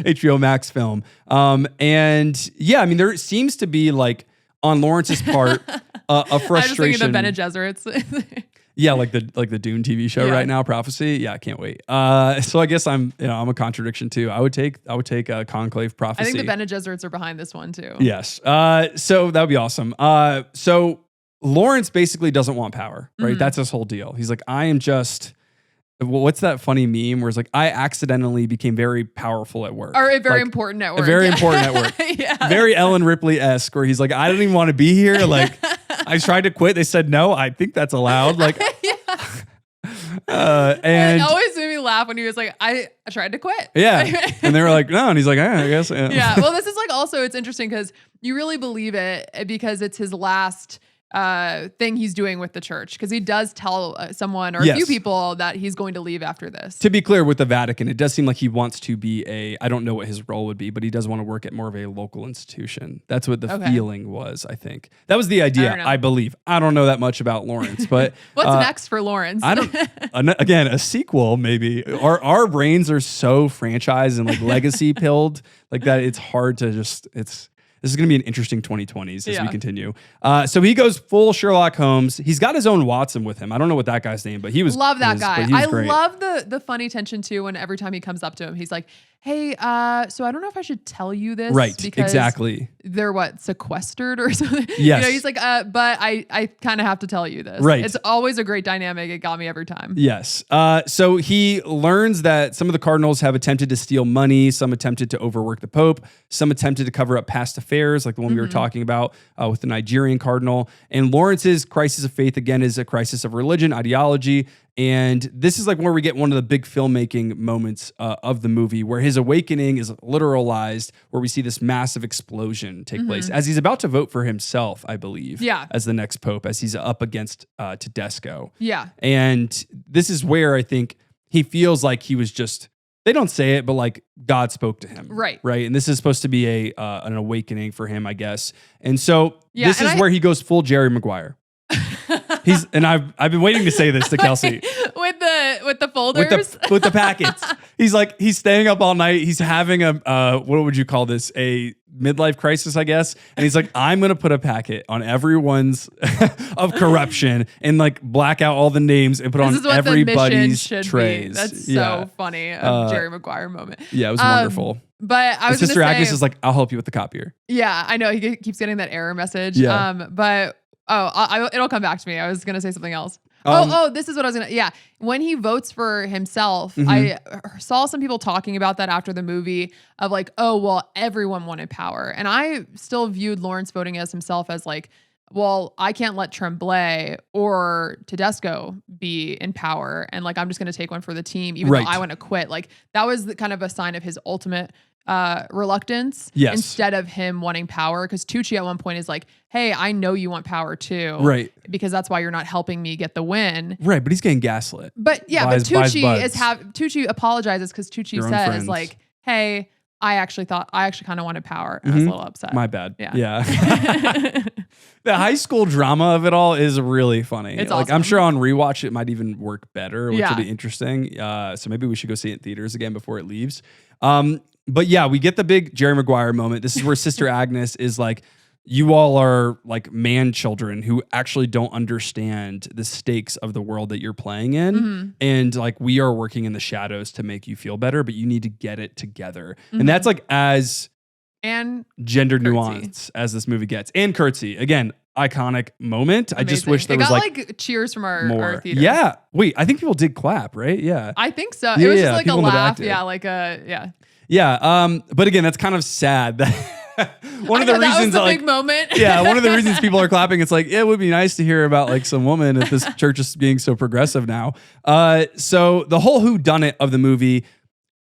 [SPEAKER 1] HBO Max film. There seems to be like on Lawrence's part a frustration.
[SPEAKER 2] I just thinking of Bene Gesserits.
[SPEAKER 1] Yeah, like the Dune TV show right now, Prophecy. Yeah, I can't wait. So I guess I'm a contradiction too. I would take a Conclave Prophecy.
[SPEAKER 2] I think the Bene Gesserits are behind this one too.
[SPEAKER 1] Yes. So that would be awesome. So Lawrence basically doesn't want power, right? That's his whole deal. He's like, I am just... What's that funny meme where it's like, I accidentally became very powerful at work.
[SPEAKER 2] Or very important at work.
[SPEAKER 1] Very important at work. Very Ellen Ripley-esque where he's like, I don't even want to be here. Like, I tried to quit. They said, no, I think that's allowed. Like, and
[SPEAKER 2] it always made me laugh when he was like, I tried to quit.
[SPEAKER 1] Yeah. And they were like, no. And he's like, I guess.
[SPEAKER 2] Yeah. Well, this is like also, it's interesting because you really believe it because it's his last thing he's doing with the church, because he does tell someone or a few people that he's going to leave after this.
[SPEAKER 1] To be clear, with the Vatican, it does seem like he wants to be I don't know what his role would be, but he does want to work at more of a local institution. That's what the feeling was, I think. That was the idea, I believe. I don't know that much about Lawrence, but...
[SPEAKER 2] What's next for Lawrence?
[SPEAKER 1] I don't... Again, a sequel, maybe. Our brains are so franchise and like legacy pilled like that. It's hard to just... This is going to be an interesting 2020s as we continue. So he goes full Sherlock Holmes. He's got his own Watson with him. I don't know what that guy's name, but he was...
[SPEAKER 2] Love that guy. I love the funny tension too when every time he comes up to him, he's like, hey, so I don't know if I should tell you this.
[SPEAKER 1] Right,
[SPEAKER 2] because
[SPEAKER 1] exactly.
[SPEAKER 2] They're sequestered or something?
[SPEAKER 1] Yes.
[SPEAKER 2] He's like, but I kind of have to tell you this.
[SPEAKER 1] Right.
[SPEAKER 2] It's always a great dynamic. It got me every time.
[SPEAKER 1] Yes. So he learns that some of the cardinals have attempted to steal money. Some attempted to overwork the Pope. Some attempted to cover up past affairs, like the one we were talking about with the Nigerian cardinal. And Lawrence's crisis of faith, again, is a crisis of religion, ideology. And this is like where we get one of the big filmmaking moments of the movie, where his awakening is literalized, where we see this massive explosion take place as he's about to vote for himself, I believe, as the next pope, as he's up against Tedesco.
[SPEAKER 2] Yeah.
[SPEAKER 1] And this is where I think he feels like he was just, they don't say it, but like God spoke to him.
[SPEAKER 2] Right.
[SPEAKER 1] Right. And this is supposed to be an awakening for him, I guess. And so this is where he goes full Jerry Maguire. I've been waiting to say this to Kelsi.
[SPEAKER 2] with the folders?
[SPEAKER 1] With the packets. He's staying up all night. He's having what would you call this? A midlife crisis, I guess. And he's like, I'm going to put a packet on everyone's of corruption and like black out all the names and put on everybody's trays.
[SPEAKER 2] That's so funny. A Jerry Maguire moment.
[SPEAKER 1] Yeah, it was wonderful.
[SPEAKER 2] But I was
[SPEAKER 1] Sister Agnes is like, I'll help you with the copier.
[SPEAKER 2] Yeah, I know. He keeps getting that error message.
[SPEAKER 1] Yeah.
[SPEAKER 2] But it'll come back to me. I was going to say something else. This is what I was going to, when he votes for himself, I saw some people talking about that after the movie of like, oh, well, everyone wanted power. And I still viewed Lawrence voting as himself as like, well, I can't let Tremblay or Tedesco be in power. And like, I'm just going to take one for the team, even though I want to quit. Like that was kind of a sign of his ultimate reluctance instead of him wanting power. Because Tucci at one point is like, hey, I know you want power too.
[SPEAKER 1] Right.
[SPEAKER 2] Because that's why you're not helping me get the win.
[SPEAKER 1] Right. But he's getting gaslit.
[SPEAKER 2] But Tucci apologizes because Tucci says like, hey, I actually kind of wanted power. And I was a little upset.
[SPEAKER 1] My bad.
[SPEAKER 2] Yeah.
[SPEAKER 1] The high school drama of it all is really funny.
[SPEAKER 2] It's
[SPEAKER 1] like
[SPEAKER 2] awesome.
[SPEAKER 1] I'm sure on rewatch it might even work better, which would be interesting. So maybe we should go see it in theaters again before it leaves. But yeah, we get the big Jerry Maguire moment. This is where Sister Agnes is like, you all are like man children who actually don't understand the stakes of the world that you're playing in. And like, we are working in the shadows to make you feel better, but you need to get it together. And that's like as gender nuance as this movie gets. And curtsy, again, iconic moment. Amazing. I just wish there was like
[SPEAKER 2] cheers from our theater.
[SPEAKER 1] Yeah. Wait, I think people did clap, right? Yeah.
[SPEAKER 2] I think so. It was just like a laugh. Yeah.
[SPEAKER 1] But again, that's kind of sad that one of the reasons
[SPEAKER 2] that was the big moment.
[SPEAKER 1] One of the reasons people are clapping, it's like, it would be nice to hear about like some woman if this church is being so progressive now. So the whole whodunit of the movie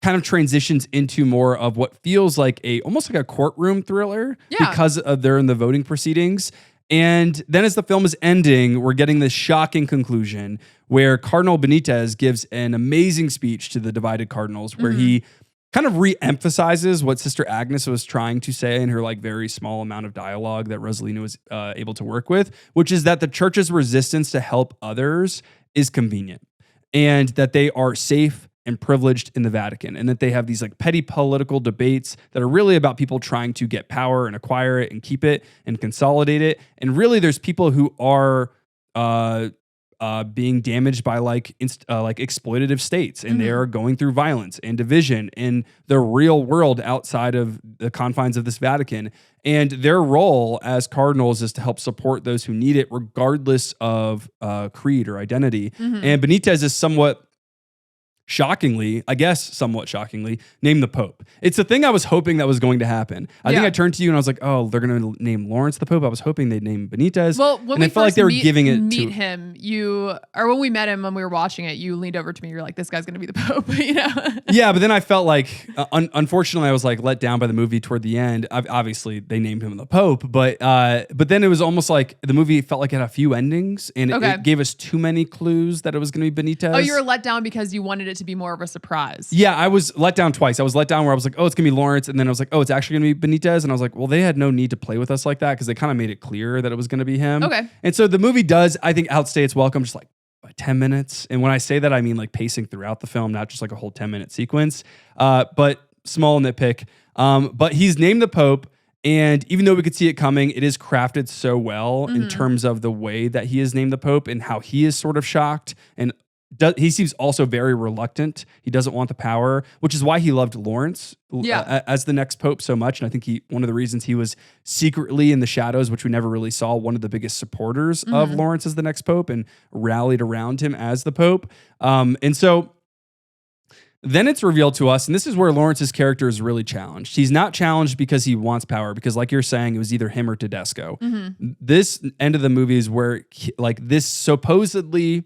[SPEAKER 1] kind of transitions into more of what feels like almost like a courtroom thriller because they're in the voting proceedings. And then as the film is ending, we're getting this shocking conclusion where Cardinal Benitez gives an amazing speech to the divided cardinals where he kind of re-emphasizes what Sister Agnes was trying to say in her like very small amount of dialogue that Rossellini was able to work with, which is that the church's resistance to help others is convenient and that they are safe and privileged in the Vatican, and that they have these like petty political debates that are really about people trying to get power and acquire it and keep it and consolidate it. And really there's people who are being damaged by like exploitative states, and they are going through violence and division in the real world outside of the confines of this Vatican. And their role as cardinals is to help support those who need it, regardless of creed or identity. And Benitez is somewhat shockingly, named the Pope. It's a thing I was hoping that was going to happen. I think I turned to you and I was like, oh, they're going to name Lawrence the Pope. I was hoping they'd name Benitez.
[SPEAKER 2] Well, when we
[SPEAKER 1] felt like they were giving it
[SPEAKER 2] meet him, when we met him when we were watching it, you leaned over to me. You're like, this guy's going to be the Pope, you know?
[SPEAKER 1] Yeah, but then I felt like, unfortunately, I was like let down by the movie toward the end. Obviously, they named him the Pope, but then it was almost like the movie felt like it had a few endings, and it gave us too many clues that it was going to be Benitez.
[SPEAKER 2] Oh, you were let down because you wanted it to be more of a surprise.
[SPEAKER 1] Yeah, I was let down twice. I was let down where I was like, oh, it's gonna be Lawrence, and then I was like, oh, it's actually gonna be Benitez, and I was like, well, they had no need to play with us like that because they kind of made it clear that it was gonna be him.
[SPEAKER 2] Okay.
[SPEAKER 1] And so the movie does, I think, outstay its welcome, just like 10 minutes. And when I say that, I mean like pacing throughout the film, not just like a whole 10-minute sequence. But small nitpick. But he's named the Pope. And even though we could see it coming, it is crafted so well in terms of the way that he is named the Pope and how he is sort of shocked. And he seems also very reluctant. He doesn't want the power, which is why he loved Lawrence as the next Pope so much. And I think one of the reasons he was secretly in the shadows, which we never really saw, one of the biggest supporters of Lawrence as the next Pope and rallied around him as the Pope. And so then it's revealed to us, and this is where Lawrence's character is really challenged. He's not challenged because he wants power, because like you're saying, it was either him or Tedesco. This end of the movie is where this supposedly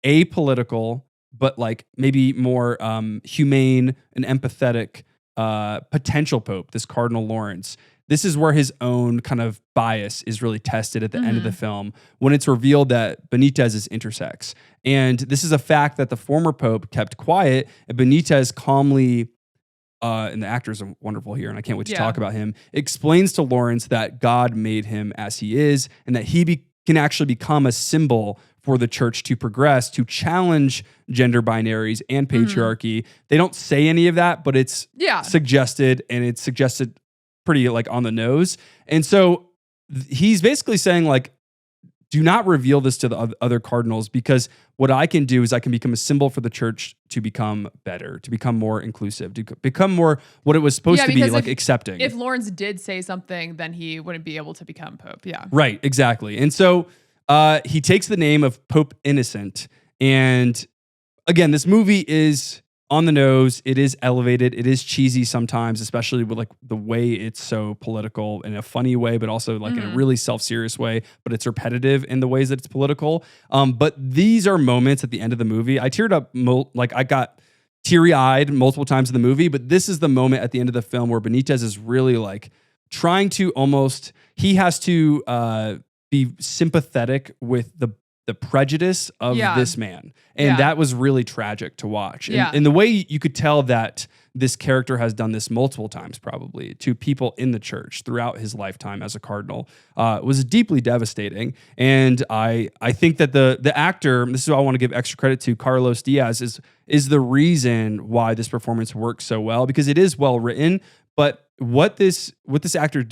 [SPEAKER 1] apolitical, but like maybe more humane and empathetic potential pope, this Cardinal Lawrence. This is where his own kind of bias is really tested at the end of the film, when it's revealed that Benitez is intersex. And this is a fact that the former pope kept quiet, and Benitez calmly, and the actors are wonderful here, and I can't wait to talk about him, explains to Lawrence that God made him as he is, and that he can actually become a symbol for the church to progress, to challenge gender binaries and patriarchy. They don't say any of that, but it's suggested, and it's suggested pretty like on the nose. And so he's basically saying like, do not reveal this to the other cardinals, because what I can do is I can become a symbol for the church to become better, to become more inclusive, to become more what it was supposed to be, like accepting.
[SPEAKER 2] If Lawrence did say something, then he wouldn't be able to become pope. Yeah.
[SPEAKER 1] Right, exactly. And so he takes the name of Pope Innocent. And again, this movie is on the nose. It is elevated. It is cheesy sometimes, especially with like the way it's so political in a funny way, but also like in a really self-serious way, but it's repetitive in the ways that it's political. But these are moments at the end of the movie. I teared up, like I got teary-eyed multiple times in the movie, but this is the moment at the end of the film where Benitez is really like trying to almost, he has to be sympathetic with the prejudice of this man. And that was really tragic to watch. And the way you could tell that this character has done this multiple times, probably to people in the church throughout his lifetime as a cardinal, was deeply devastating. And I think that the actor, this is what I want to give extra credit to, Carlos Diehz, is the reason why this performance works so well, because it is well written. But what this actor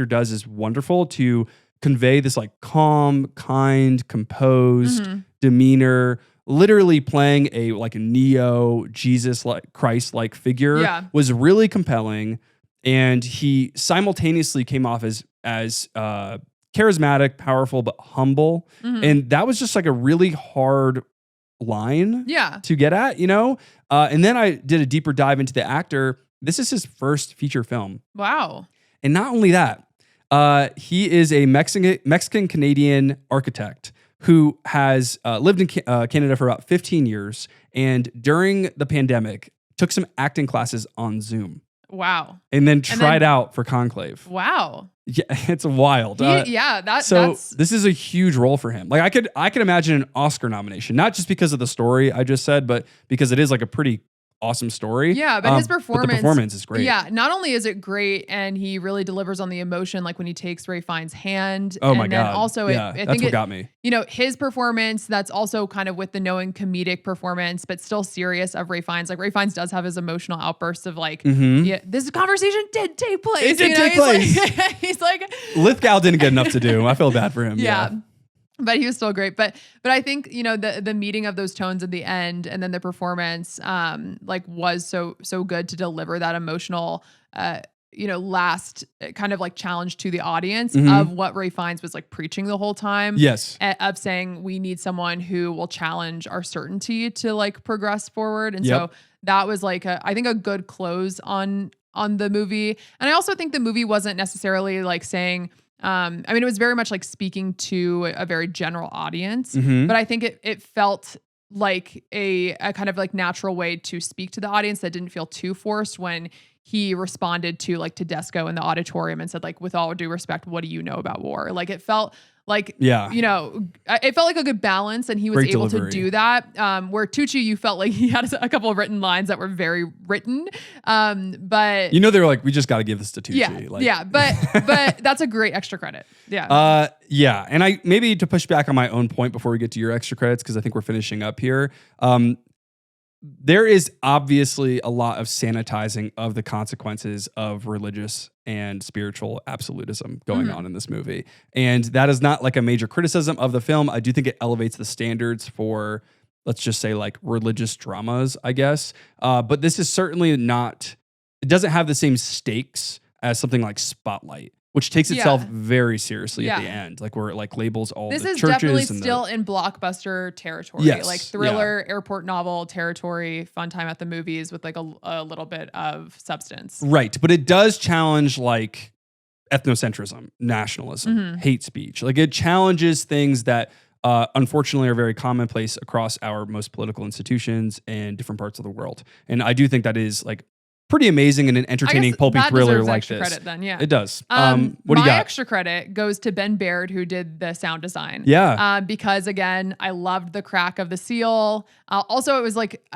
[SPEAKER 1] does is wonderful to convey this like calm, kind, composed demeanor, literally playing a like neo Jesus like Christ like figure was really compelling. And he simultaneously came off as charismatic, powerful, but humble. And that was just like a really hard line to get at, you know? And then I did a deeper dive into the actor. This is his first feature film.
[SPEAKER 2] Wow.
[SPEAKER 1] And not only that, he is a Mexican-Canadian architect who has lived in Canada for about 15 years, and during the pandemic, took some acting classes on Zoom.
[SPEAKER 2] Wow.
[SPEAKER 1] And then tried out for Conclave.
[SPEAKER 2] Wow.
[SPEAKER 1] Yeah, it's wild. This is a huge role for him. Like I could imagine an Oscar nomination, not just because of the story I just said, but because it is like a pretty awesome story.
[SPEAKER 2] Yeah, but his performance,
[SPEAKER 1] but the performance is great.
[SPEAKER 2] Yeah, not only is it great, and he really delivers on the emotion, like when he takes Ralph Fiennes' hand.
[SPEAKER 1] Oh my God.
[SPEAKER 2] And also,
[SPEAKER 1] I think what got me.
[SPEAKER 2] You know, his performance, that's also kind of with the knowing comedic performance, but still serious of Ralph Fiennes. Like Ralph Fiennes does have his emotional outbursts of like, this conversation did take place.
[SPEAKER 1] It did take place.
[SPEAKER 2] He's like
[SPEAKER 1] Lithgow didn't get enough to do. I feel bad for him.
[SPEAKER 2] Yeah. But he was still great. But I think, you know, the meeting of those tones at the end, and then the performance like was so good to deliver that emotional last kind of like challenge to the audience of what Ralph Fiennes was like preaching the whole time.
[SPEAKER 1] Yes.
[SPEAKER 2] Of saying we need someone who will challenge our certainty to like progress forward. And so that was like I think a good close on the movie. And I also think the movie wasn't necessarily like saying, I mean, it was very much like speaking to a very general audience, but I think it felt like a kind of like natural way to speak to the audience that didn't feel too forced when he responded to like Tedesco in the auditorium and said like, with all due respect, what do you know about war? Like it felt like, you know, it felt like a good balance, and he was able to do that. Where Tucci, you felt like he had a couple of written lines that were very written. But
[SPEAKER 1] you know, they were like, we just got to give this to Tucci.
[SPEAKER 2] But that's a great extra credit.
[SPEAKER 1] Yeah. And I maybe to push back on my own point before we get to your extra credits, because I think we're finishing up here. There is obviously a lot of sanitizing of the consequences of religious and spiritual absolutism going on in this movie. And that is not like a major criticism of the film. I do think it elevates the standards for, let's just say, like religious dramas, I guess. But this is certainly not, it doesn't have the same stakes as something like Spotlight, which takes itself very seriously at the end. Like where it like labels all the churches.
[SPEAKER 2] This is definitely still in blockbuster territory.
[SPEAKER 1] Yes,
[SPEAKER 2] like thriller, airport novel territory, fun time at the movies with like a little bit of substance.
[SPEAKER 1] Right. But it does challenge like ethnocentrism, nationalism, hate speech. Like it challenges things that unfortunately are very commonplace across our most political institutions and different parts of the world. And I do think that is like pretty amazing and an entertaining pulpy thriller like
[SPEAKER 2] extra
[SPEAKER 1] this.
[SPEAKER 2] Credit then, yeah.
[SPEAKER 1] It does. What do you got?
[SPEAKER 2] My extra credit goes to Ben Baird, who did the sound design.
[SPEAKER 1] Yeah.
[SPEAKER 2] Because again, I loved the crack of the seal. Also, it was like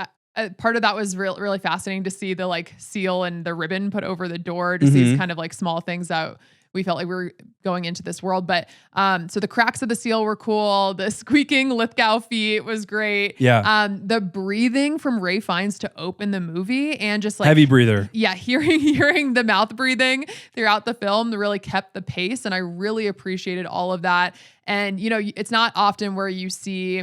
[SPEAKER 2] part of that was really fascinating to see the like seal and the ribbon put over the door. Just these kind of like small things that we felt like we were going into this world. But so the cracks of the seal were cool. The squeaking Lithgow feet was great.
[SPEAKER 1] Yeah.
[SPEAKER 2] The breathing from Ralph Fiennes to open the movie and just like
[SPEAKER 1] heavy breather.
[SPEAKER 2] Yeah. Hearing the mouth breathing throughout the film really kept the pace. And I really appreciated all of that. And, you know, it's not often where you see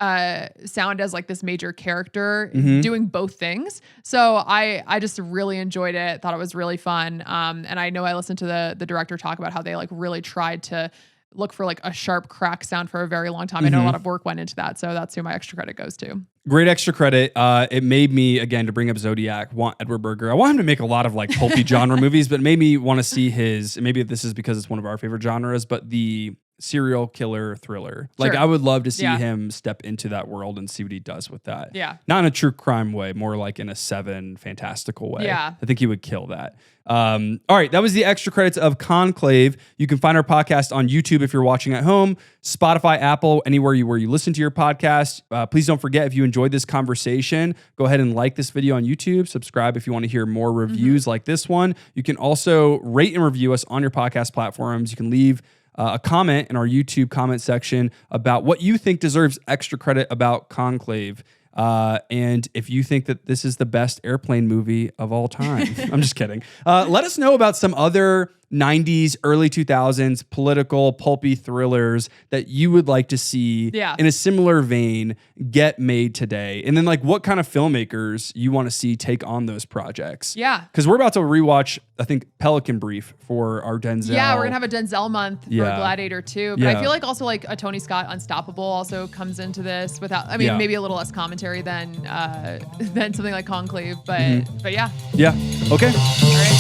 [SPEAKER 2] sound as like this major character doing both things. So I just really enjoyed it. Thought it was really fun. And I know I listened to the director talk about how they like really tried to look for like a sharp crack sound for a very long time. I know a lot of work went into that. So that's who my extra credit goes to.
[SPEAKER 1] Great extra credit. It made me, again, to bring up Zodiac, want Edward Berger. I want him to make a lot of like pulpy genre movies, but it made me want to see his, and maybe this is because it's one of our favorite genres, but the serial killer thriller. Like I would love to see him step into that world and see what he does with that.
[SPEAKER 2] Yeah.
[SPEAKER 1] Not in a true crime way, more like in a Seven fantastical way.
[SPEAKER 2] Yeah.
[SPEAKER 1] I think he would kill that. All right. That was the extra credits of Conclave. You can find our podcast on YouTube if you're watching at home, Spotify, Apple, anywhere where you listen to your podcast. Please don't forget, if you enjoyed this conversation, go ahead and like this video on YouTube. Subscribe if you want to hear more reviews like this one. You can also rate and review us on your podcast platforms. You can leave a comment in our YouTube comment section about what you think deserves extra credit about Conclave. And if you think that this is the best airplane movie of all time, I'm just kidding. Let us know about some other 90s, early 2000s political pulpy thrillers that you would like to see in a similar vein get made today. And then like what kind of filmmakers you want to see take on those projects.
[SPEAKER 2] Yeah.
[SPEAKER 1] Because we're about to rewatch, I think, Pelican Brief for our Denzel.
[SPEAKER 2] Yeah, we're going to have a Denzel month for Gladiator 2. But I feel like also like a Tony Scott Unstoppable also comes into this without, I mean, maybe a little less commentary than something like Conclave. But yeah.
[SPEAKER 1] Yeah. Okay.
[SPEAKER 2] All right.